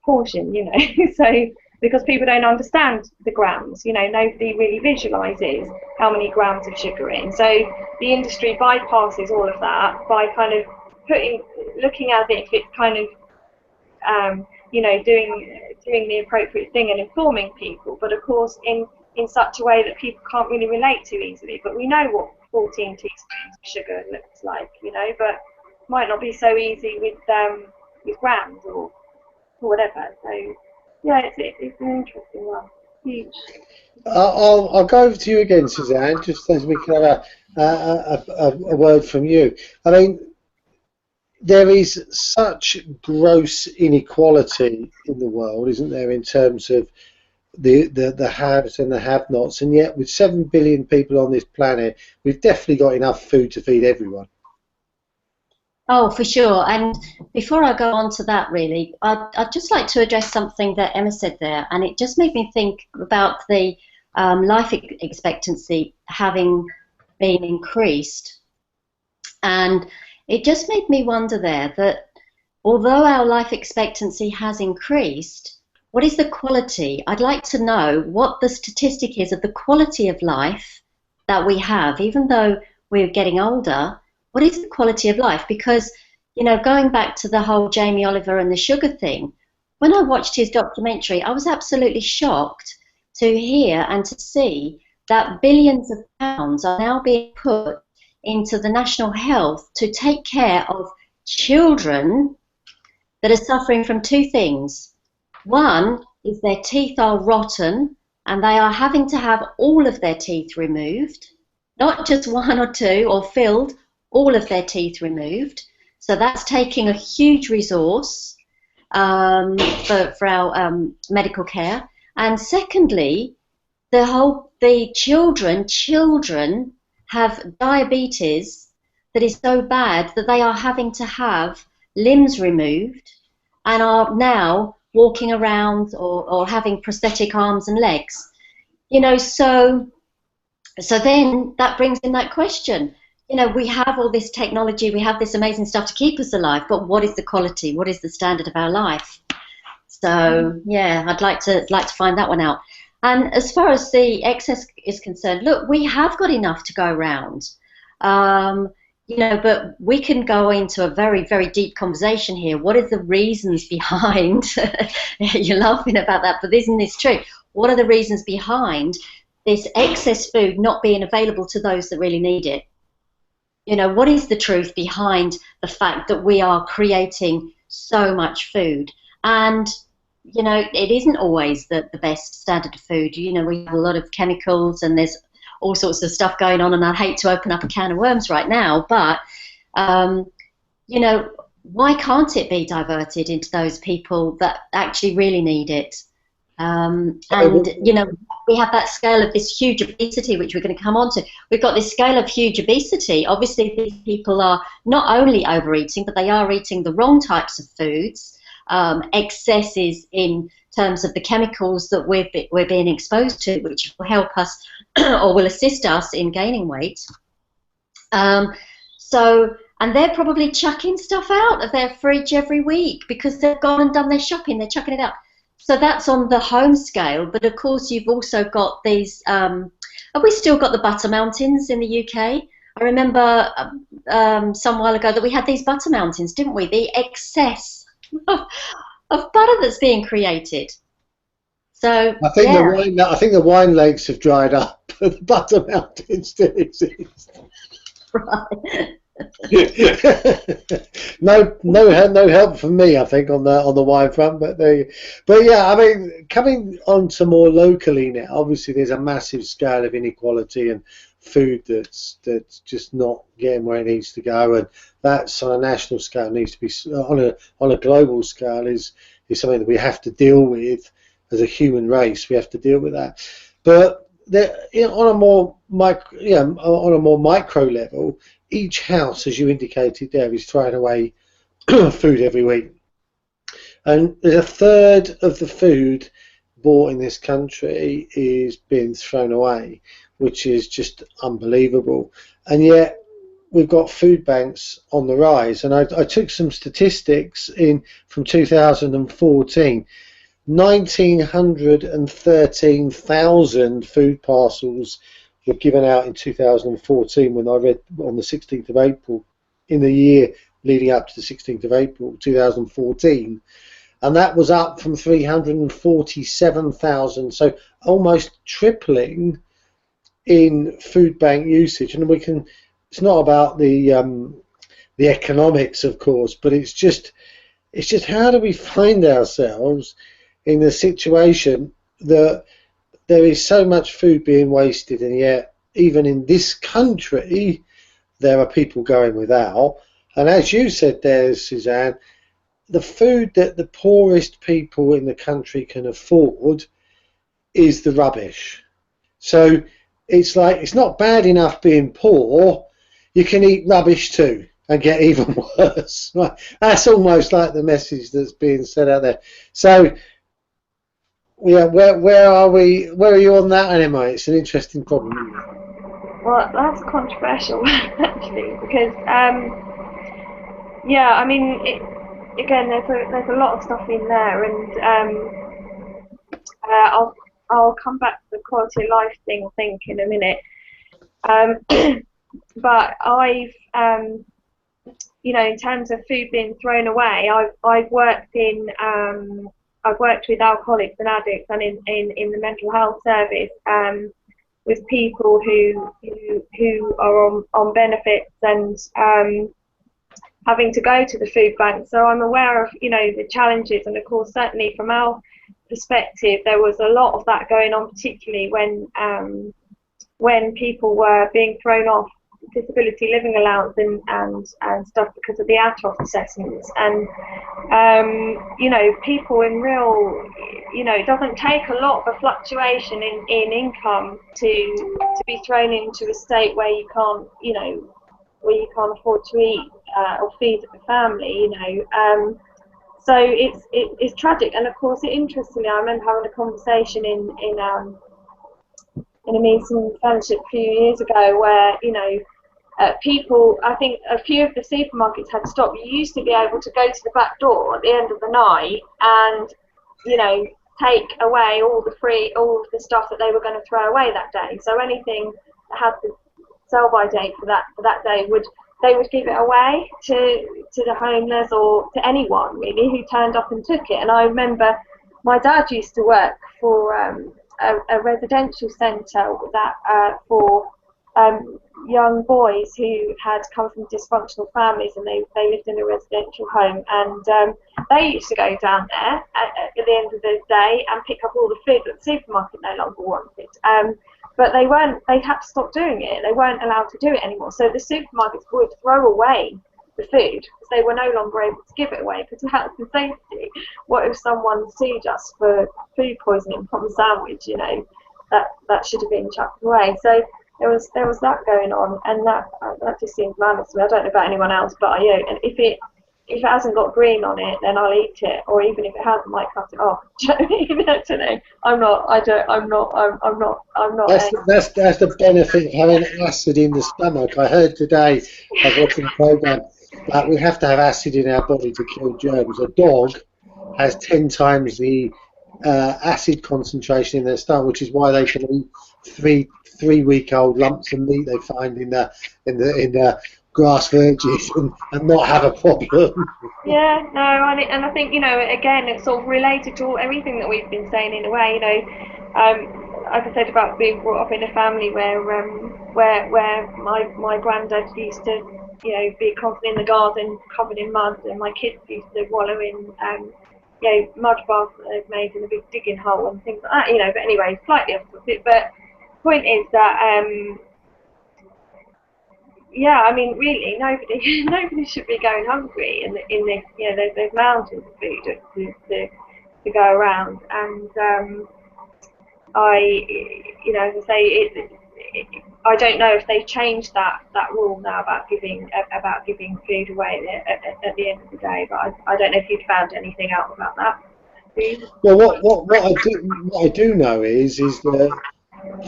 portion, you know. So because people don't understand the grams, you know, nobody really visualizes how many grams of sugar in. So the industry bypasses all of that by kind of looking at it, if it's kind of you know, doing the appropriate thing and informing people, but of course in such a way that people can't really relate to easily. But we know what 14 teaspoons of sugar looks like, you know, but it might not be so easy with grams or whatever. So yeah, it's an interesting one. Huge. I'll go over to you again, Suzanne, just as we can have a word from you. I mean, there is such gross inequality in the world, isn't there, in terms of the haves and the have-nots, and yet with 7 billion people on this planet, we've definitely got enough food to feed everyone. Oh, for sure. And before I go on to that, really, I'd just like to address something that Emma said there, and it just made me think about the life expectancy having been increased. And it just made me wonder there that although our life expectancy has increased, what is the quality? I'd like to know what the statistic is of the quality of life that we have, even though we're getting older. What is the quality of life? Because, you know, going back to the whole Jamie Oliver and the sugar thing, when I watched his documentary, I was absolutely shocked to hear and to see that billions of pounds are now being put into the national health to take care of children that are suffering from two things. One is their teeth are rotten and they are having to have all of their teeth removed, not just one or two or filled, all of their teeth removed. So that's taking a huge resource for our medical care. And secondly, the children have diabetes that is so bad that they are having to have limbs removed and are now walking around or having prosthetic arms and legs. You know, so then that brings in that question. You know, we have all this technology, we have this amazing stuff to keep us alive, but what is the quality? What is the standard of our life? So yeah, I'd like to find that one out. And as far as the excess is concerned, look, we have got enough to go around. You know, but we can go into a very, very deep conversation here. What are the reasons behind, you're laughing about that, but isn't this true? What are the reasons behind this excess food not being available to those that really need it? You know, what is the truth behind the fact that we are creating so much food? And, you know, it isn't always the best standard of food. You know, we have a lot of chemicals and there's all sorts of stuff going on, and I'd hate to open up a can of worms right now, but, you know, why can't it be diverted into those people that actually really need it? And, you know, we have that scale of this huge obesity, which we're going to come on to. We've got this scale of huge obesity. Obviously, these people are not only overeating, but they are eating the wrong types of foods, excesses in terms of the chemicals that we're being exposed to, which will help us or will assist us in gaining weight. And they're probably chucking stuff out of their fridge every week because they've gone and done their shopping. They're chucking it out. So that's on the home scale. But of course, you've also got these. Have we still got the butter mountains in the UK? I remember some while ago that we had these butter mountains, didn't we? The excess of butter that's being created. So I think the wine lakes have dried up. but the butter mountain still exists. Right. no help from me, I think, on the wine front. But yeah, I mean, coming on to more locally now, obviously there's a massive scale of inequality and food that's just not getting where it needs to go, and that's on a national scale needs to be on a global scale is something that we have to deal with as a human race. We have to deal with that, but on a more micro level, each house, as you indicated there, is throwing away food every week, and a third of the food bought in this country is being thrown away, which is just unbelievable. And yet we've got food banks on the rise, and I took some statistics from 2014. 1,913,000 food parcels were given out in 2014 when I read on the 16th of April, in the year leading up to the 16th of April 2014, and that was up from 347,000, so almost tripling in food bank usage. And it's not about the economics, of course, but it's just how do we find ourselves in the situation that there is so much food being wasted, and yet even in this country there are people going without. And as you said there, Suzanne, the food that the poorest people in the country can afford is the rubbish. So it's like, it's not bad enough being poor, you can eat rubbish too and get even worse. Right? That's almost like the message that's being said out there. So yeah, where are we? Where are you on that, Emma? It's an interesting problem, isn't it? Well, that's controversial actually, because yeah, I mean, again, there's a lot of stuff in there, and I'll come back to the quality of life thing, I think, in a minute. But I've in terms of food being thrown away, I've worked with alcoholics and addicts, and in the mental health service, with people who are on benefits and having to go to the food bank. So I'm aware of the challenges, and of course certainly from our perspective there was a lot of that going on, particularly when people were being thrown off disability living allowance and stuff because of the ATOF assessments. And people in real, it doesn't take a lot of a fluctuation in income to be thrown into a state where you can't afford to eat or feed the family. So it's tragic. And of course, interestingly, I remember having a conversation in a meeting fellowship a few years ago where people, I think a few of the supermarkets had stopped. You used to be able to go to the back door at the end of the night and take away all of the stuff that they were going to throw away that day. So anything that had the sell by date for that day they would give it away to the homeless or to anyone really who turned up and took it. And I remember my dad used to work for a residential centre that for young boys who had come from dysfunctional families, and they lived in a residential home, and they used to go down there at the end of the day and pick up all the food that the supermarket no longer wanted. But they had to stop doing it. They weren't allowed to do it anymore. So the supermarkets would throw away the food because they were no longer able to give it away because of health and safety. What if someone sued us for food poisoning from a sandwich? That should have been chucked away. So there was that going on, and that just seems madness to me. I don't know about anyone else, but and if it hasn't got green on it, then I'll eat it, or even if it has, I might cut it off. Do you know what I mean? I'm not. That's the benefit of having acid in the stomach. I heard today, I was watching a program, that we have to have acid in our body to kill germs. A dog has 10 times the acid concentration in their stomach, which is why they can eat three-week-old lumps of meat they find in the grass verges and not have a problem. Yeah, no, and I think again, it's sort of related to everything that we've been saying in a way. like I said about being brought up in a family where my granddad used to, you know, be constantly in the garden covered in mud, and my kids used to wallow in, you know, mud baths that they've made in a big digging hole and things like that, you know. But anyway, slightly off topic. But the point is that, yeah, I mean, really, nobody should be going hungry in this. You know, there's mountains of food to go around, and you know, as I say, I don't know if they've changed that rule now about giving food away at the end of the day. But I don't know if you'd found anything out about that. Well, what I do know is that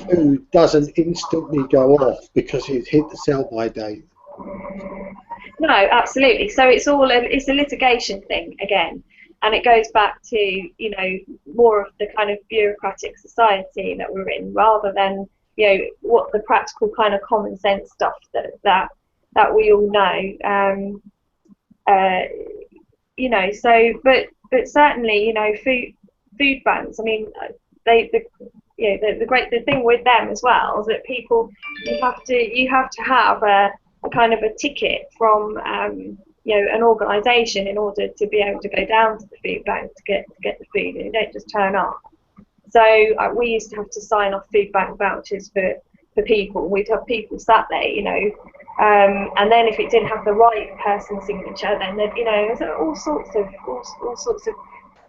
food doesn't instantly go off because it's hit the sell-by date. No, absolutely. So it's a litigation thing again, and it goes back to, you know, more of the kind of bureaucratic society that we're in, rather than, you know, what the practical kind of common sense stuff that we all know. You know, so but certainly, you know, food banks. I mean, the thing with them as well is that people, you have to have a kind of a ticket from you know, an organisation in order to be able to go down to the food bank to get the food, and you don't just turn up. So we used to have to sign off food bank vouchers for people. We'd have people sat there, you know, and then if it didn't have the right person's signature, then you know, there's all sorts of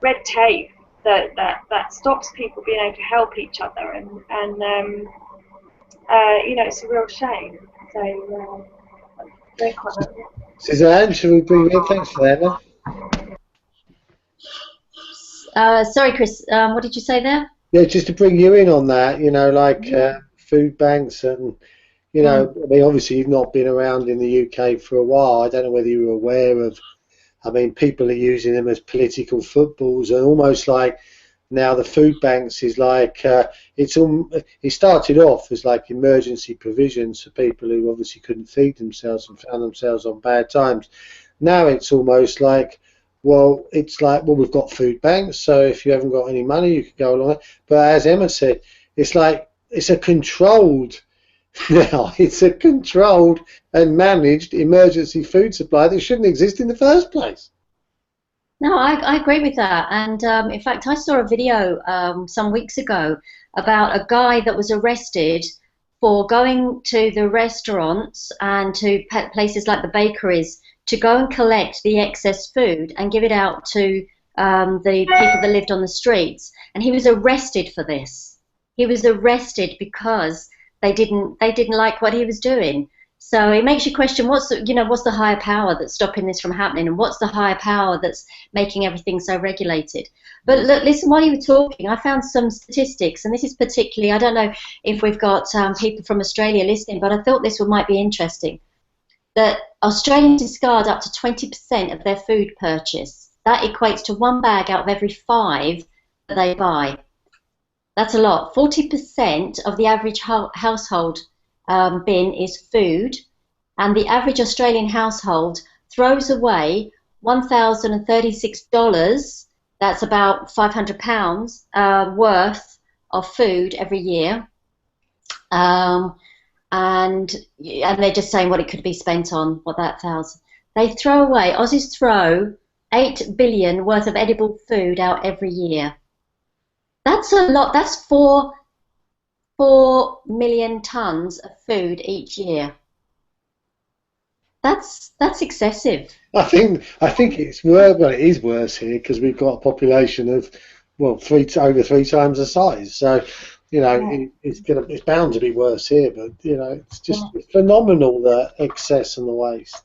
red tape that stops people being able to help each other, and you know, it's a real shame. So very quite. Suzanne, should we bring you in? Thanks for that, Emma. Sorry, Chris, what did you say there? Yeah, just to bring you in on that, you know, like food banks, and, you know, I mean, obviously you've not been around in the UK for a while. I don't know whether you were aware of, I mean, people are using them as political footballs, and almost like now the food banks is like, it started off as like emergency provisions for people who obviously couldn't feed themselves and found themselves on bad times. Now it's almost like, well, we've got food banks, so if you haven't got any money, you can go along. But as Emma said, it's like, it's a controlled, now, it's a controlled and managed emergency food supply that shouldn't exist in the first place. No, I agree with that. And in fact, I saw a video some weeks ago about a guy that was arrested for going to the restaurants and to places like the bakeries to go and collect the excess food and give it out to the people that lived on the streets. And he was arrested for this. He was arrested because they didn't like what he was doing. So it makes you question what's the higher power that's stopping this from happening, and what's the higher power that's making everything so regulated. But look, listen, while you were talking, I found some statistics, and this is particularly, I don't know if we've got people from Australia listening, but I thought this might be interesting, that Australians discard up to 20% of their food purchase. That equates to 1 bag out of every 5 that they buy. That's a lot. 40% of the average household bin is food, and the average Australian household throws away $1,036, that's about £500 worth of food every year, and they're just saying what it could be spent on, what that thousand. They throw away, Aussies throw 8 billion worth of edible food out every year. That's a lot. That's 4 million tons of food each year. That's excessive. I think it's worse. Well, it is worse here because we've got a population of, well, over 3 times the size. So, you know, it's bound to be worse here. But you know, it's just it's phenomenal, the excess and the waste.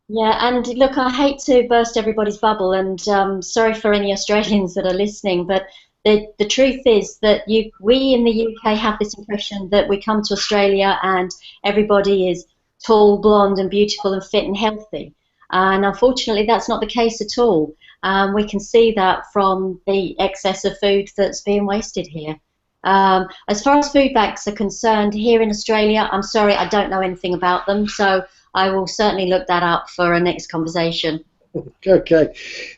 Yeah, and look, I hate to burst everybody's bubble, and sorry for any Australians that are listening, but the truth is that we in the UK have this impression that we come to Australia and everybody is tall, blonde and beautiful and fit and healthy. And unfortunately that's not the case at all. We can see that from the excess of food that's being wasted here. As far as food banks are concerned here in Australia, I'm sorry, I don't know anything about them, so I will certainly look that up for our next conversation. Okay,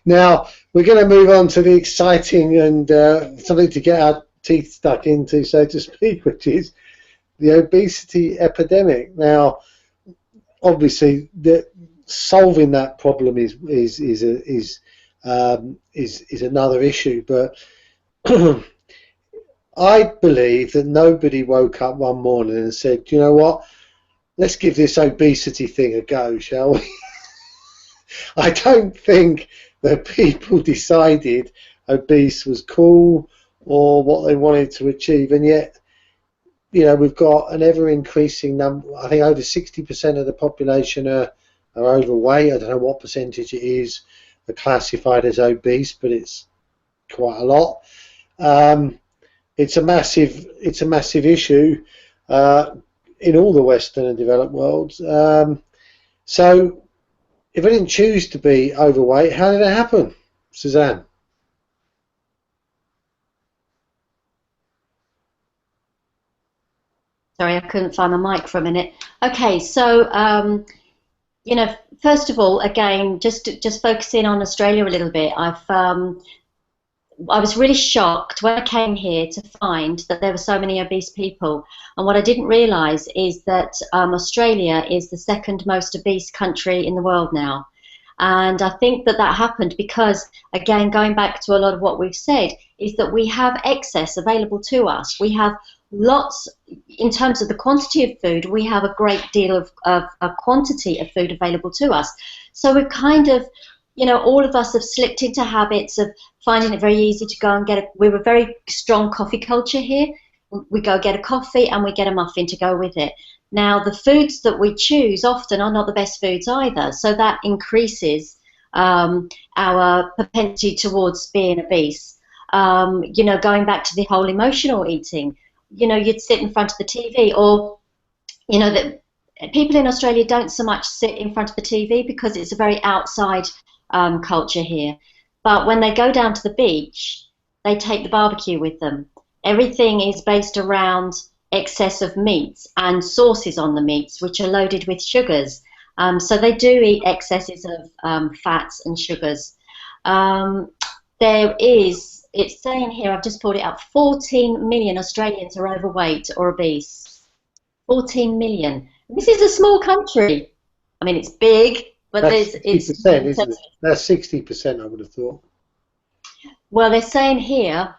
now we're going to move on to the exciting and something to get our teeth stuck into, so to speak, which is the obesity epidemic. Now, obviously, solving that problem is another issue, but I believe that nobody woke up one morning and said, you know what, let's give this obesity thing a go, shall we? I don't think that people decided obese was cool or what they wanted to achieve, and yet, you know, we've got an ever-increasing number. I think over 60% of the population are overweight. I don't know what percentage it is are classified as obese, but it's quite a lot. It's a massive issue in all the Western and developed worlds. So, if I didn't choose to be overweight, how did it happen, Suzanne? Sorry, I couldn't find my mic for a minute. Okay, so you know, first of all, again, just focusing on Australia a little bit. I was really shocked when I came here to find that there were so many obese people. And what I didn't realise is that Australia is the second most obese country in the world now. And I think that happened because, again, going back to a lot of what we've said, is that we have excess available to us. We have lots, in terms of the quantity of food, we have a great deal of a quantity of food available to us. So we're kind of, you know, all of us have slipped into habits of finding it very easy to go and we're a very strong coffee culture here. We go get a coffee and we get a muffin to go with it. Now, the foods that we choose often are not the best foods either, so that increases our propensity towards being obese. You know, going back to the whole emotional eating, you know, you'd sit in front of the TV, or, you know, that people in Australia don't so much sit in front of the TV because it's a very outside culture here. But when they go down to the beach, they take the barbecue with them. Everything is based around excess of meats and sauces on the meats, which are loaded with sugars. So they do eat excesses of fats and sugars. It's saying here, I've just pulled it up, 14 million Australians are overweight or obese. 14 million. This is a small country. I mean, it's big, but that's 60%, isn't it? That's 60%, I would have thought. Well, they're saying here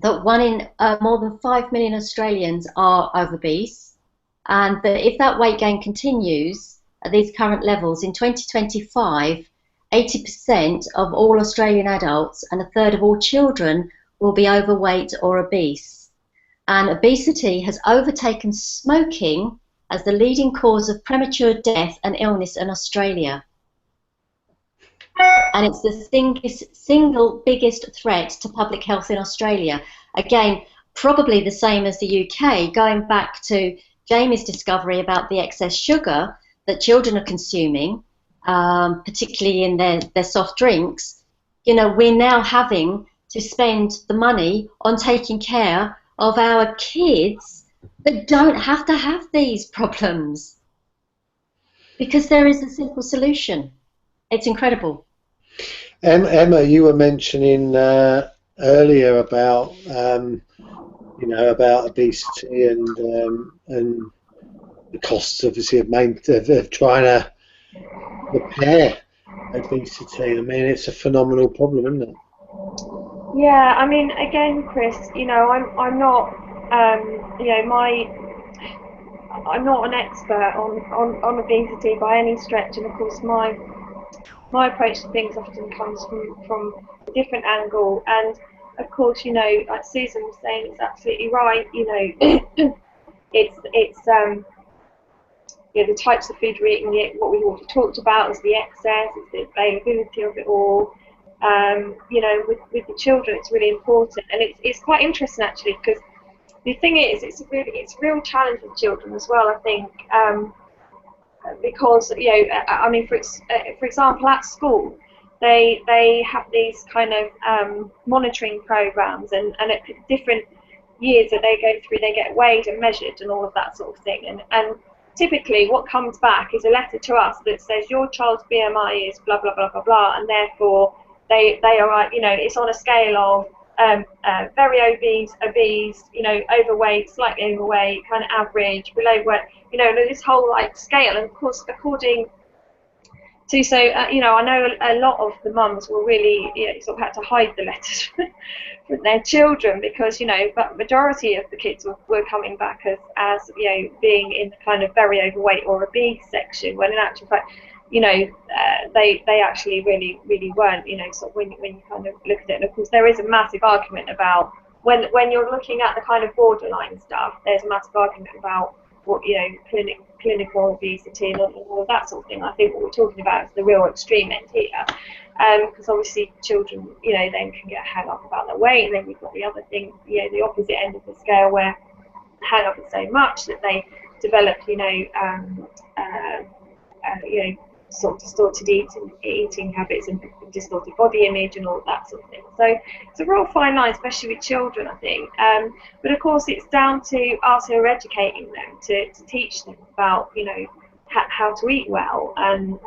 that more than 5 million Australians are obese, and that if that weight gain continues at these current levels, in 2025, 80% of all Australian adults and a third of all children will be overweight or obese. And obesity has overtaken smoking as the leading cause of premature death and illness in Australia. And it's the single biggest threat to public health in Australia. Again, probably the same as the UK, going back to Jamie's discovery about the excess sugar that children are consuming, particularly in their soft drinks. You know, we're now having to spend the money on taking care of our kids that don't have to have these problems, because there is a simple solution. It's incredible. Emma, you were mentioning earlier about you know, about obesity and the costs, obviously, of trying to repair obesity. I mean, it's a phenomenal problem, isn't it? Yeah, I mean, again, Chris, you know, I'm not, you know, I'm not an expert on obesity by any stretch, and of course my approach to things often comes from a different angle. And of course, you know, like Susan was saying, it's absolutely right. You know, it's you know, the types of food we're eating. What we've already talked about is the excess, it's the availability of it all. You know, with the children, it's really important, and it's quite interesting actually, because the thing is, it's a real challenge with children as well, I think. Because, you know, I mean, for example, at school, they have these kind of monitoring programs, and at different years that they go through, they get weighed and measured and all of that sort of thing. And typically, what comes back is a letter to us that says your child's BMI is blah blah blah blah blah, and therefore they are, you know, it's on a scale of very obese, you know, overweight, slightly overweight, kind of average, below weight, you know, this whole like scale. And of course, according to, so you know, I know a lot of the mums were really, you know, sort of had to hide the letters from their children because, you know, but majority of the kids were coming back as you know, being in the kind of very overweight or obese section, when in actual fact, you know, they actually really weren't, you know, sort of when you kind of look at it. And of course, there is a massive argument about when you're looking at the kind of borderline stuff, there's a massive argument about what, you know, clinical obesity and all of that sort of thing. I think what we're talking about is the real extreme end here, because obviously children, you know, then can get hung up about their weight, and then we've got the other thing, you know, the opposite end of the scale where hang up so much that they develop, you know, you know, sort of distorted eating habits and distorted body image and all that sort of thing. So it's a real fine line, especially with children, I think. But of course, it's down to us who are educating them to teach them about, you know, how to eat well, and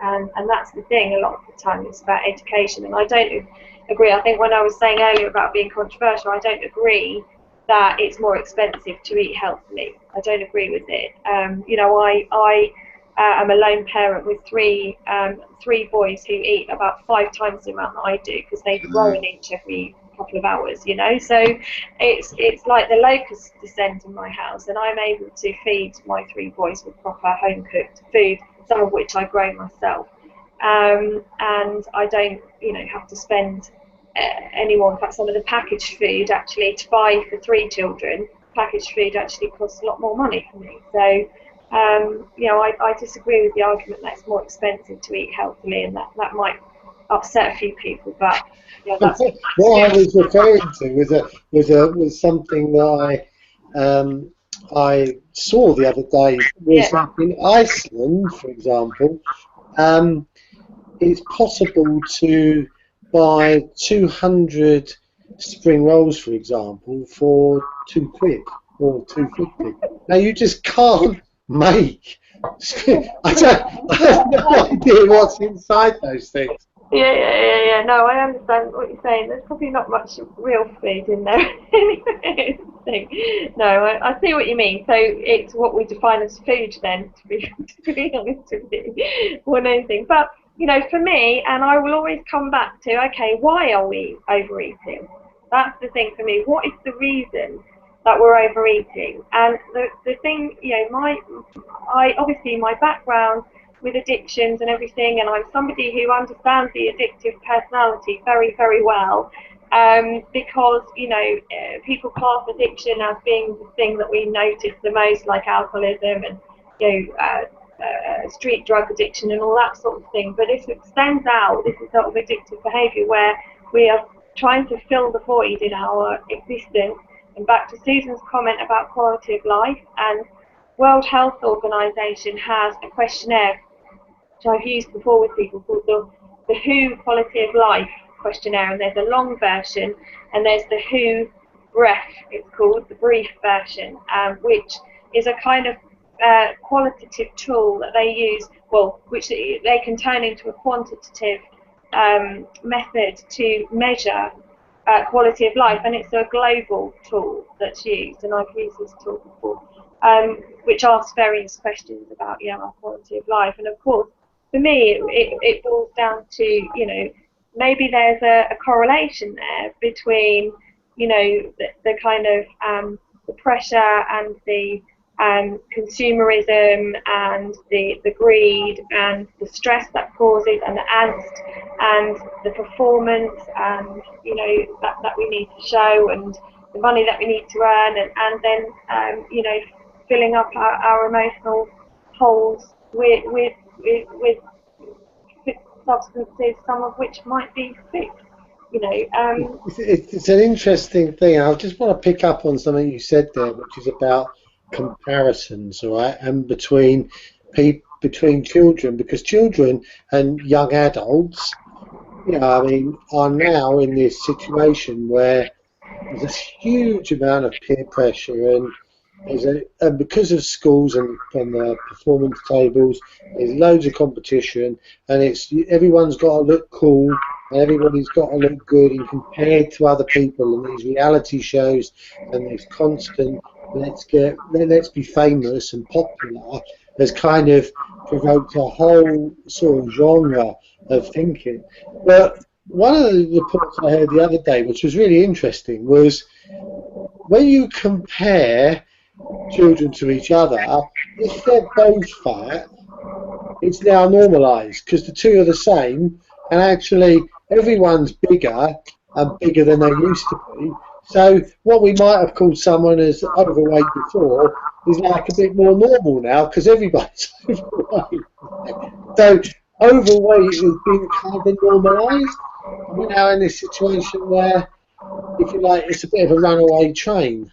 that's the thing. A lot of the time, it's about education. And I don't agree. I think when I was saying earlier about being controversial, I don't agree that it's more expensive to eat healthily. I don't agree with it. You know, I'm a lone parent with three boys who eat about 5 times the amount that I do, because they grow in each every couple of hours, you know. So it's like the locusts descend in my house, and I'm able to feed my 3 boys with proper home cooked food, some of which I grow myself, and I don't, you know, have to spend any more. In fact, some of the packaged food actually, to buy for 3 children, packaged food actually costs a lot more money for me. So you know, I disagree with the argument that it's more expensive to eat healthily, and that might upset a few people. But yeah, that's what I was referring to was something that I saw the other day. Was in Iceland, for example, it's possible to buy 200 spring rolls, for example, for £2 or £2.50. Now you just can't make. I have no idea what's inside those things. Yeah. No, I understand what you're saying. There's probably not much real food in there. No, I see what you mean. So it's what we define as food then, to be honest with you, more than anything. But, you know, for me, and I will always come back to, okay, why are we overeating? That's the thing for me. What is the reason that we're overeating? And the thing, you know, obviously my background with addictions and everything, and I'm somebody who understands the addictive personality very, very well, because, you know, people class addiction as being the thing that we notice the most, like alcoholism and, you know, street drug addiction and all that sort of thing. But if it extends out, this is sort of addictive behaviour where we are trying to fill the void in our existence. And back to Susan's comment about quality of life, and World Health Organization has a questionnaire which I've used before with people called the WHO Quality of Life questionnaire, and there's a long version and there's the WHO BREF, it's called, the brief version, which is a kind of qualitative tool that they use, well, which they can turn into a quantitative method to measure quality of life, and it's a global tool that's used, and I've used this tool before, which asks various questions about, you know, our quality of life. And of course, for me, it boils down to, you know, maybe there's a correlation there between, you know, the kind of the pressure and the consumerism and the greed and the stress that causes, and the angst and the performance, and, you know, that we need to show, and the money that we need to earn, and then you know, filling up our emotional holes with substances, some of which might be food. You know, it's an interesting thing. I just want to pick up on something you said there, which is about comparisons, all right, and between children, because children and young adults, you know, I mean, are now in this situation where there's a huge amount of peer pressure, and because of schools and performance tables, there's loads of competition, and everyone's got to look cool and everybody's got to look good and compared to other people, and these reality shows and this constant let's be famous and popular has kind of provoked a whole sort of genre of thinking. But one of the reports I heard the other day, which was really interesting, was when you compare children to each other, if they're both fat, it's now normalised because the two are the same, and actually everyone's bigger and bigger than they used to be. So what we might have called someone as overweight before is like a bit more normal now because everybody's overweight. So overweight has been kind of normalised. We're now in this situation where, if you like, it's a bit of a runaway train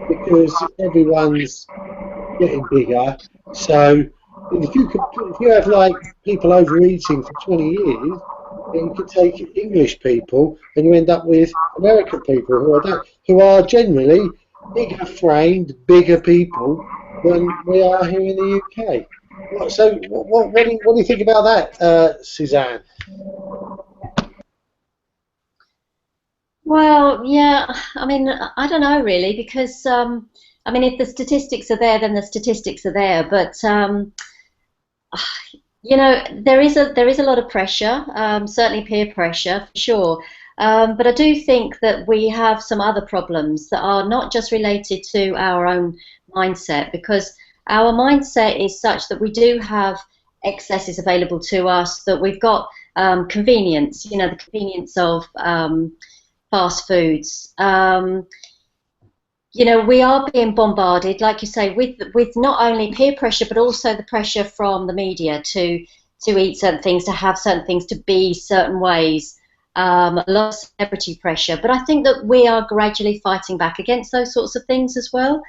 because everyone's getting bigger. So if you have like people overeating for 20 years, then you could take English people and you end up with American people who are generally bigger framed, bigger people than we are here in the UK. So what do you think about that, Suzanne? Well, yeah, I mean, I don't know really, because I mean, if the statistics are there, then the statistics are there. But you know, there is a lot of pressure, certainly peer pressure for sure. But I do think that we have some other problems that are not just related to our own mindset, because our mindset is such that we do have excesses available to us, that we've got convenience, you know, the convenience of fast foods. You know, we are being bombarded, like you say, with not only peer pressure, but also the pressure from the media to eat certain things, to have certain things, to be certain ways. A lot of celebrity pressure, but I think that we are gradually fighting back against those sorts of things as well.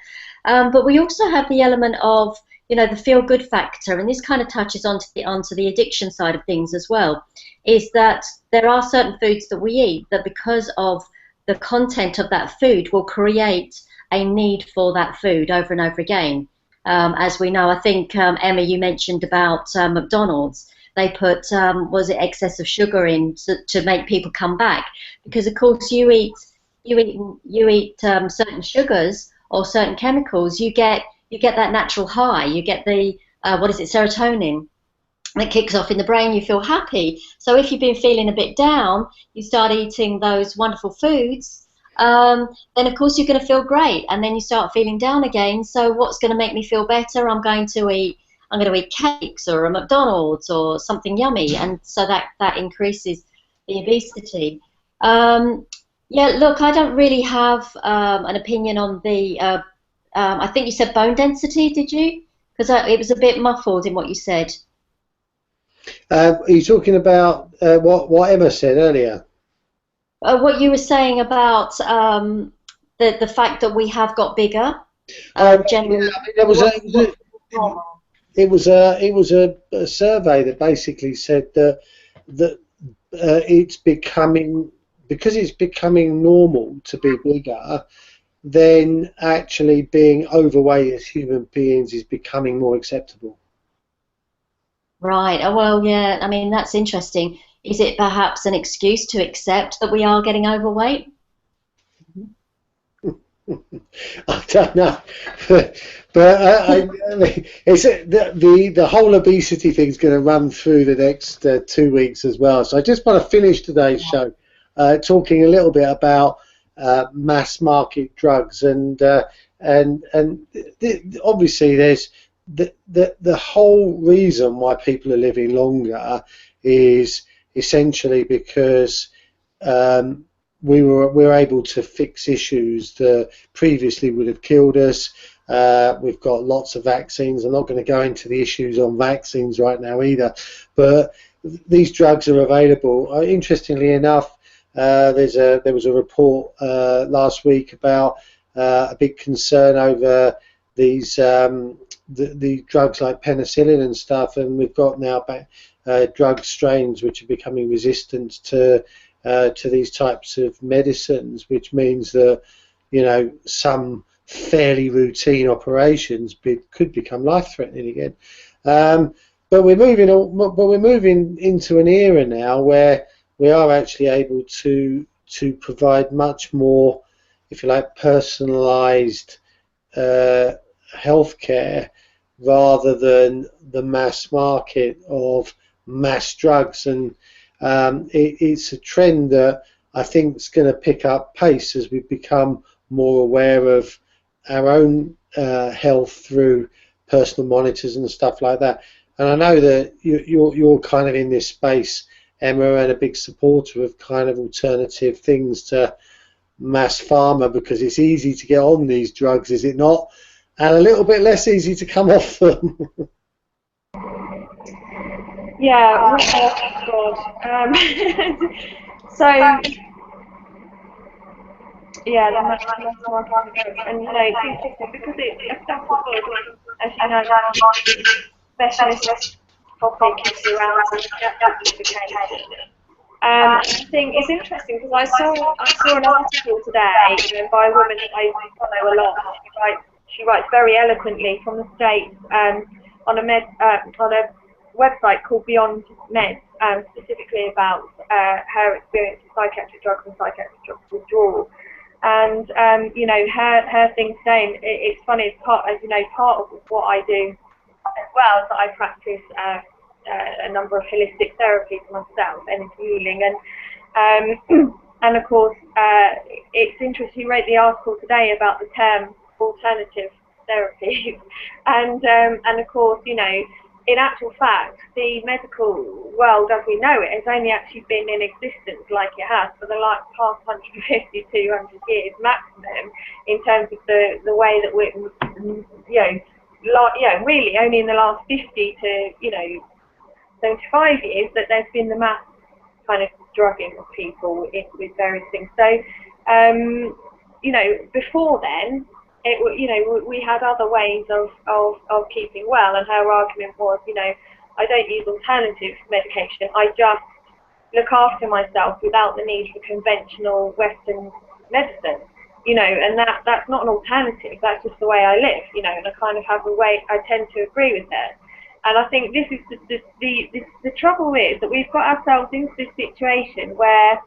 But we also have the element of, you know, the feel-good factor, and this kind of touches onto the addiction side of things as well, is that there are certain foods that we eat that, because of the content of that food, will create a need for that food over and over again. As we know, I think, Emma, you mentioned about McDonald's. They put, was it excess of sugar in to make people come back? Because, of course, you eat certain sugars or certain chemicals, you get that natural high. You get the, what is it, serotonin, that kicks off in the brain. You feel happy. So if you've been feeling a bit down, you start eating those wonderful foods, then of course you're going to feel great, and then you start feeling down again. So what's going to make me feel better? I'm going to eat cakes or a McDonald's or something yummy, and so that increases the obesity. Yeah, look, I don't really have an opinion on the, I think you said bone density, did you? Because it was a bit muffled in what you said. Are you talking about what Emma said earlier? What you were saying about the fact that we have got bigger. Generally, yeah, I mean, it was a survey that basically said that it's becoming, because it's becoming normal to be bigger, then actually being overweight as human beings is becoming more acceptable. Right. Oh, well, yeah. I mean, that's interesting. Is it perhaps an excuse to accept that we are getting overweight? I don't know, but I mean, it's the whole obesity thing is going to run through the next 2 weeks as well. So I just want to finish today's show talking a little bit about mass market drugs, and obviously there's the whole reason why people are living longer is essentially because we were able to fix issues that previously would have killed us. We've got lots of vaccines. I'm not going to go into the issues on vaccines right now either, but these drugs are available. Interestingly enough, there was a report last week about a big concern over these the drugs like penicillin and stuff, and we've got now drug strains which are becoming resistant to these types of medicines, which means that, you know, some fairly routine operations could become life-threatening again. But we're moving into an era now where we are actually able to provide much more, if you like, personalised healthcare rather than the mass market of mass drugs. And it's a trend that I think is going to pick up pace as we become more aware of our own health through personal monitors and stuff like that. And I know that you're kind of in this space, Emma, and a big supporter of kind of alternative things to mass pharma, because it's easy to get on these drugs, is it not? And a little bit less easy to come off them. Yeah, oh God. So, yeah, the mass market, and you know, it's interesting because it's accessible, as you know, specialist topic is around amplification. I think it's interesting because I saw an article today by a woman that I follow a lot. She writes very eloquently from the States on a website called Beyond Meds, specifically about her experience with psychiatric drugs and psychiatric drug withdrawal. And you know, her thing saying, it's funny, it's part of what I do as well, is that I practice a number of holistic therapies myself, energy healing, and of course it's interesting. He wrote the article today about the term alternative therapies, and of course, you know, in actual fact, the medical world as we know it has only actually been in existence like it has for the past 150, 200 years maximum, in terms of the way that we're, really only in the last 50 to 75 years that there's been the mass kind of drugging of people with various things. So, before then, we had other ways of keeping well, and her argument was, I don't use alternative medication, I just look after myself without the need for conventional Western medicine, and that's not an alternative, that's just the way I live, and I kind of have a way, I tend to agree with her. And I think this is the trouble is that we've got ourselves into this situation where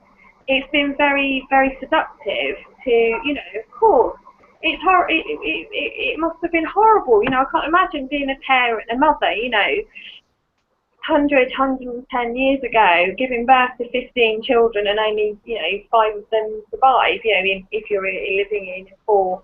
it's been very, very seductive to, of course, it must have been horrible, I can't imagine being a parent, a mother, 110 years ago, giving birth to 15 children and only, 5 of them survive, if you're living in 4,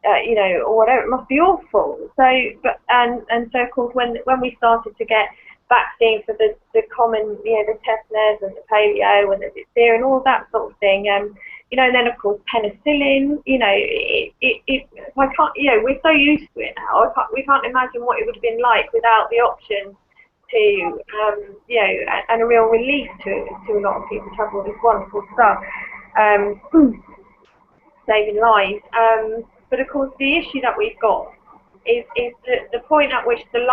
or whatever, it must be awful. So, so of course, when we started to get vaccines for the common, the tetanus and the polio and the diphtheria and all that sort of thing, and then of course penicillin, I can't, we're so used to it now. We can't imagine what it would have been like without the option to, and a real relief to a lot of people to have all this wonderful stuff, saving lives. But of course, the issue that we've got is the point at which the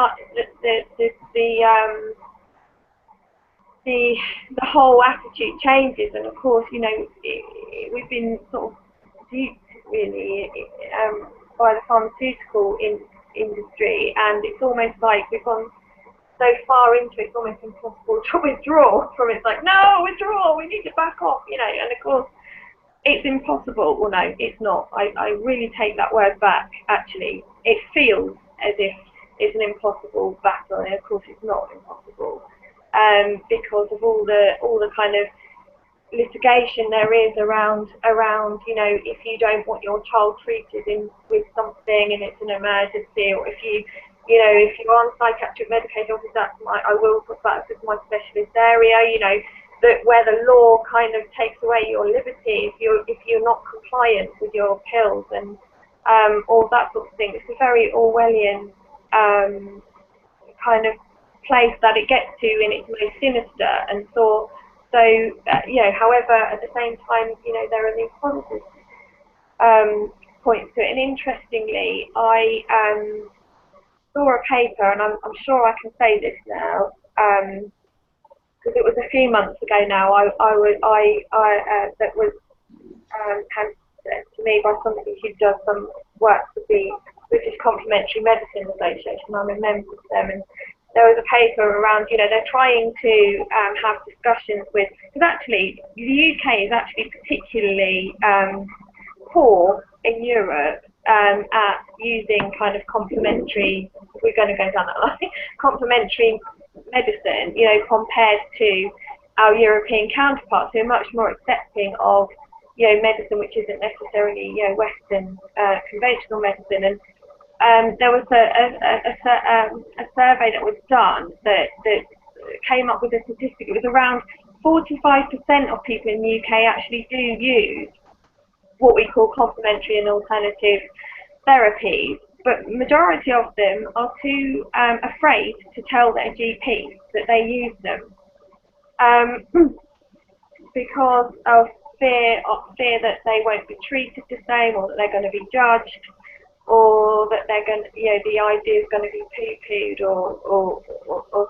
whole attitude changes, and of course, we've been sort of duped really by the pharmaceutical industry, and it's almost like we've gone so far into it, it's almost impossible to withdraw from it. It's like, no, withdraw, we need to back off, and of course, it's impossible. Well, no, it's not. I really take that word back, actually. It feels as if it's an impossible battle, and of course it's not impossible, because of all the kind of litigation there is around, if you don't want your child treated with something and it's an emergency, or if you're on psychiatric medication, obviously I will put that as my specialist area, that where the law kind of takes away your liberty if you're not compliant with your pills and all that sort of thing. It's a very Orwellian kind of place that it gets to in its most sinister, and so however, at the same time, there are these positive points to it. And interestingly, I saw a paper, and I'm sure I can say this now, because it was a few months ago now. That was handed to me by somebody who does some work for the British Complementary Medicine Association. I'm a member of them, and there was a paper around, they're trying to have discussions with, because actually the UK is actually particularly poor in Europe at using kind of complementary, we're going to go down that line, complementary medicine, compared to our European counterparts who are much more accepting of, medicine which isn't necessarily, Western conventional medicine. And there was a survey that was done that came up with a statistic. It was around 45% of people in the UK actually do use what we call complementary and alternative therapies, but majority of them are too afraid to tell their GPs that they use them because of fear that they won't be treated the same, or that they're going to be judged, or that they're going to, the idea is going to be poo-pooed or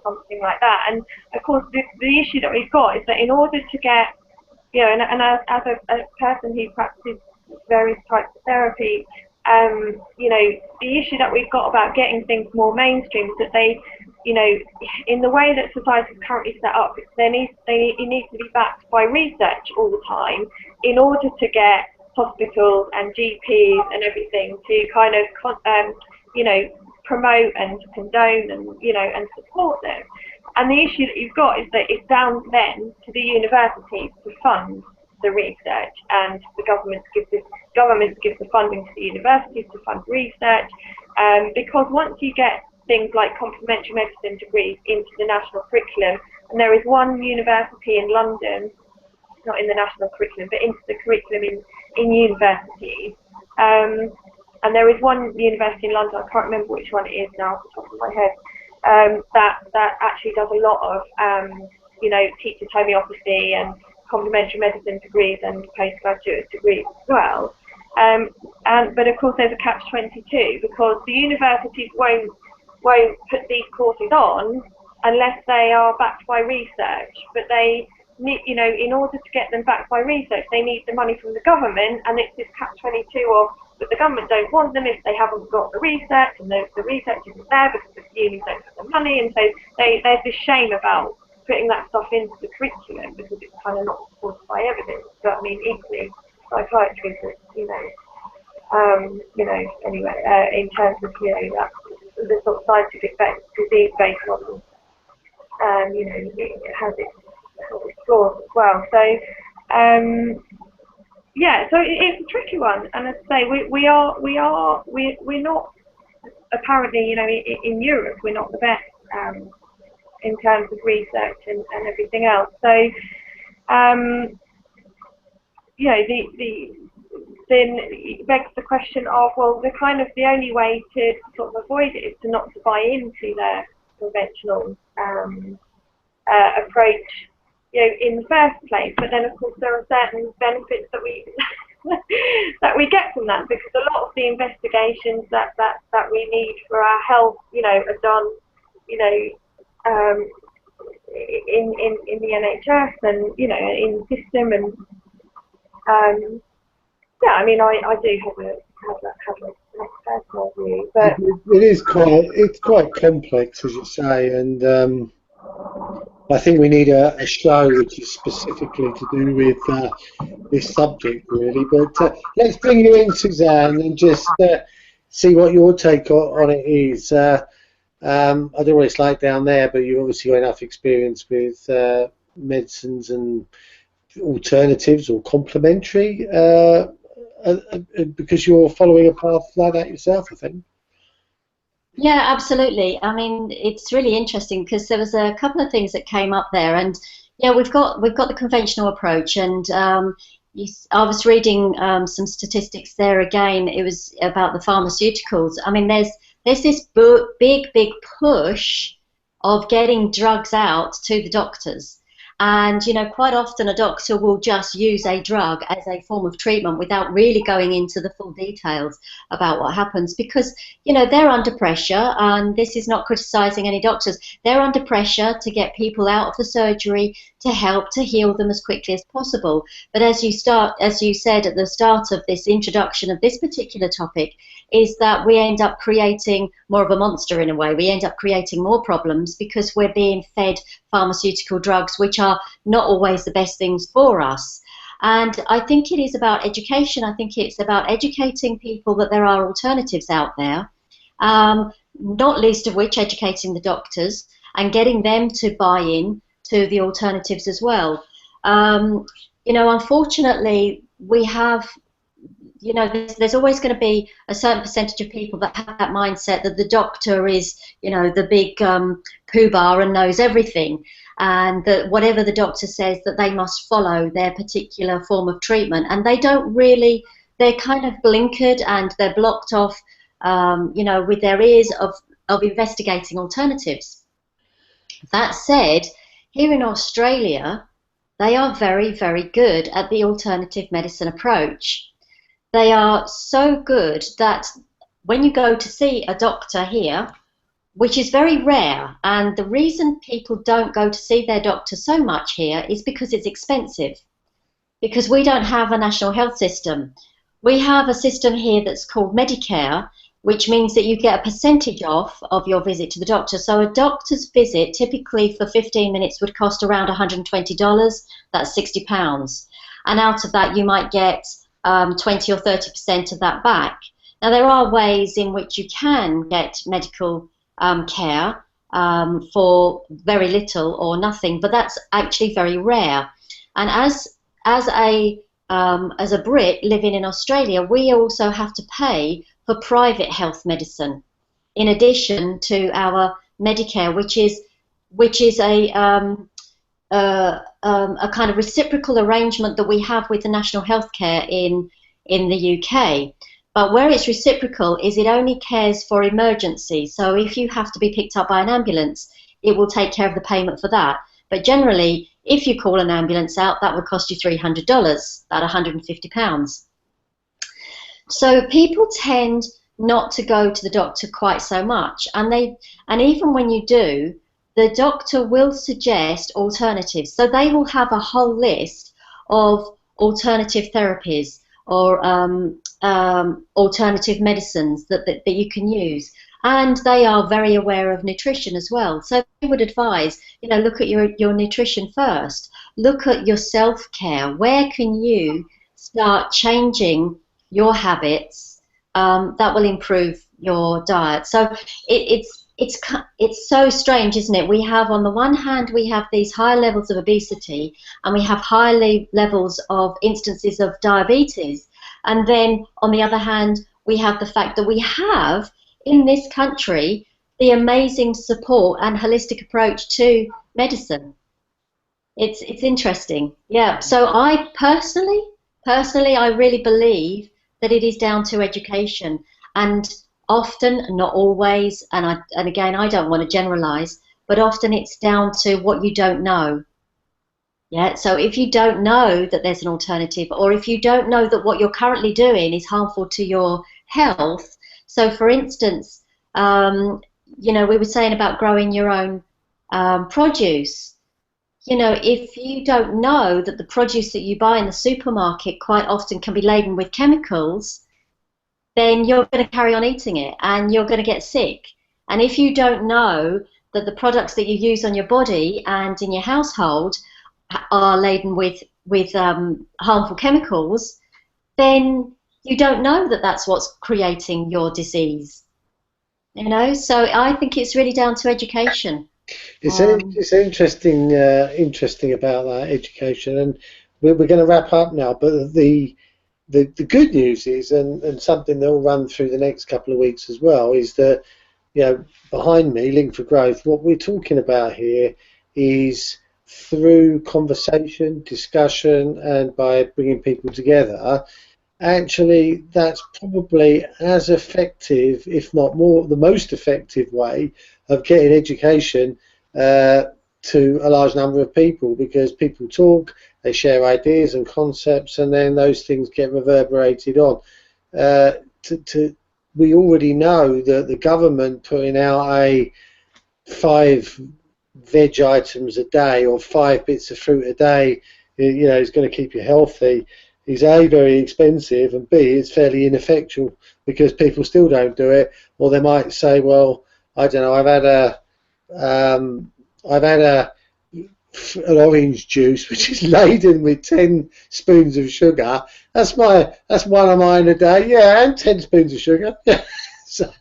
something like that. And of course, the issue that we've got is that in order to get, and as a person who practices various types of therapy, the issue that we've got about getting things more mainstream is that they, in the way that society is currently set up, it needs to be backed by research all the time in order to get hospitals and GPs and everything to kind of, promote and condone and, and support them. And the issue that you've got is that it's down then to the universities to fund the research, and the government gives the funding to the universities to fund research, because once you get things like complementary medicine degrees into the national curriculum, and there is one university in London, not in the national curriculum, but into the curriculum in universities, and there is one university in London, I can't remember which one it is now off the top of my head, that actually does a lot of, teaches homeopathy and complementary medicine degrees and postgraduate degrees as well. But of course there's a catch-22, because the universities won't put these courses on unless they are backed by research. But they need, in order to get them backed by research, they need the money from the government, and it's this catch-22 of, but the government don't want them if they haven't got the research, and the research isn't there because the unis don't have the money, and so there's this shame about putting that stuff into the curriculum because it's kind of not supported by evidence. But I mean, equally, psychiatry is, anyway, in terms of, that the sort of scientific-based, disease-based model, it has its flaws as well. So, so it's a tricky one, and as I say, we're not apparently, in Europe, we're not the best in terms of research and everything else. So, then it begs the question of, well, the only way to sort of avoid it is to not to buy into their conventional approach, in the first place. But then, of course, there are certain benefits that we get from that, because a lot of the investigations that we need for our health, are done, in the NHS and, in the system, and I mean, I do have a personal view, but it's quite complex, as you say, and I think we need a show which is specifically to do with this subject, really. But let's bring you in, Suzanne, and just see what your take on it is. I don't know what it's like down there, but you've obviously got enough experience with medicines and alternatives or complementary, because you're following a path like that yourself, I think. Yeah, absolutely. I mean, it's really interesting because there was a couple of things that came up there, and yeah, we've got the conventional approach, and I was reading some statistics there again. It was about the pharmaceuticals. I mean, there's this big push of getting drugs out to the doctors, And, you know, quite often a doctor will just use a drug as a form of treatment without really going into the full details about what happens, because, you know, they're under pressure, and this is not criticizing any doctors. They're under pressure to get people out of the surgery, to help to heal them as quickly as possible. But as you said at the start of this introduction of this particular topic, is that we end up creating more of a monster in a way. We end up creating more problems because we're being fed pharmaceutical drugs which are not always the best things for us. And I think it is about education. I think it's about educating people that there are alternatives out there, not least of which educating the doctors and getting them to buy in to the alternatives as well. You know, unfortunately, we have, you know, there's always going to be a certain percentage of people that have that mindset that the doctor is, you know, the big pooh-bah and knows everything, and that whatever the doctor says that they must follow their particular form of treatment, and they don't really, they're kind of blinkered and they're blocked off, you know, with their ears of investigating alternatives. That said, here in Australia, they are very, very good at the alternative medicine approach. They are so good that when you go to see a doctor here, which is very rare, and the reason people don't go to see their doctor so much here is because it's expensive, because we don't have a national health system. We have a system here that's called Medicare, which means that you get a percentage off of your visit to the doctor. So a doctor's visit, typically for 15 minutes, would cost around $120. That's £60. And out of that, you might get 20 or 30% of that back. Now, there are ways in which you can get medical care for very little or nothing, but that's actually very rare. And as a Brit living in Australia, we also have to pay for private health medicine in addition to our Medicare, which is a kind of reciprocal arrangement that we have with the national health care in the UK. But where it's reciprocal is it only cares for emergencies. So if you have to be picked up by an ambulance, it will take care of the payment for that. But generally, if you call an ambulance out, that would cost you $300, about £150. So people tend not to go to the doctor quite so much, and even when you do, the doctor will suggest alternatives. So they will have a whole list of alternative therapies or alternative medicines that you can use. And they are very aware of nutrition as well. So they would advise, you know, look at your nutrition first. Look at your self-care. Where can you start changing your habits that will improve your diet? So it's so strange, isn't it? We have, on the one hand, we have these high levels of obesity, and we have high levels of instances of diabetes. And then, on the other hand, we have the fact that we have, in this country, the amazing support and holistic approach to medicine. It's interesting. Yeah, so I personally, I really believe that it is down to education, and often, not always, and again, I don't want to generalize, but often it's down to what you don't know. Yeah, so if you don't know that there's an alternative, or if you don't know that what you're currently doing is harmful to your health. So for instance, you know, we were saying about growing your own produce. You know, if you don't know that the produce that you buy in the supermarket quite often can be laden with chemicals, then you're going to carry on eating it and you're going to get sick. And if you don't know that the products that you use on your body and in your household are laden with harmful chemicals, then you don't know that that's what's creating your disease. You know, so I think it's really down to education. It's interesting about that education, and we're going to wrap up now. But the good news is, and something that will run through the next couple of weeks as well, is that, you know, behind me, Link for Growth, what we're talking about here is, through conversation, discussion, and by bringing people together, actually that's probably as effective, if not more, the most effective way of getting education to a large number of people, because people talk, they share ideas and concepts, and then those things get reverberated on. We already know that the government putting out a 5 veg items a day or 5 bits of fruit a day, you know, is going to keep you healthy, is A, very expensive, and B, it's fairly ineffectual, because people still don't do it. Or they might say, well, I don't know, I've had an orange juice which is laden with 10 spoons of sugar. That's one of mine a day. Yeah, and 10 spoons of sugar. So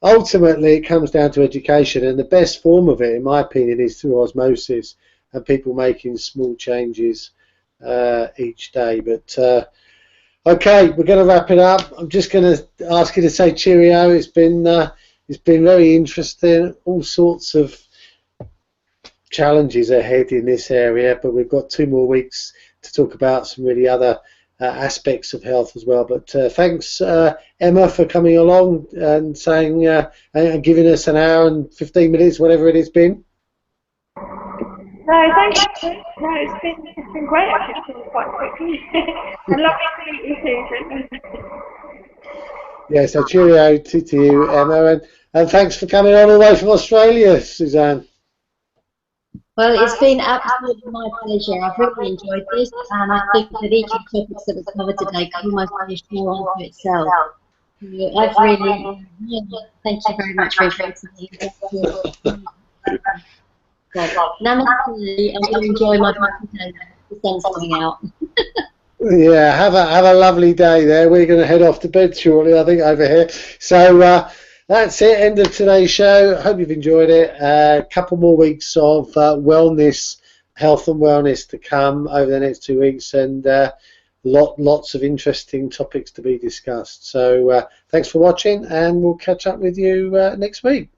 ultimately it comes down to education, and the best form of it, in my opinion, is through osmosis and people making small changes each day. But okay, we're going to wrap it up. I'm just going to ask you to say cheerio. It's been very interesting. All sorts of challenges ahead in this area, but we've got 2 more weeks to talk about some really other aspects of health as well. But thanks, Emma, for coming along and saying and giving us an hour and 15 minutes, whatever it has been. No, thank you. No, it's been great. Actually, it's been quite quickly. And lovely to meet you, Susan. Yeah, so cheerio to you, Emma, and thanks for coming on all the way from Australia, Suzanne. Well, it's been absolutely my pleasure. I've really enjoyed this, and I think that each of the topics that was covered today could almost be a show unto itself. I've really, thank you very much for inviting me. Namaste. I'm going to enjoy my birthday. The sun's coming out. Yeah, have a lovely day there. We're going to head off to bed shortly, I think, over here. So that's it, end of today's show. Hope you've enjoyed it. A couple more weeks of wellness, health and wellness to come over the next 2 weeks, and lots of interesting topics to be discussed. So thanks for watching, and we'll catch up with you next week.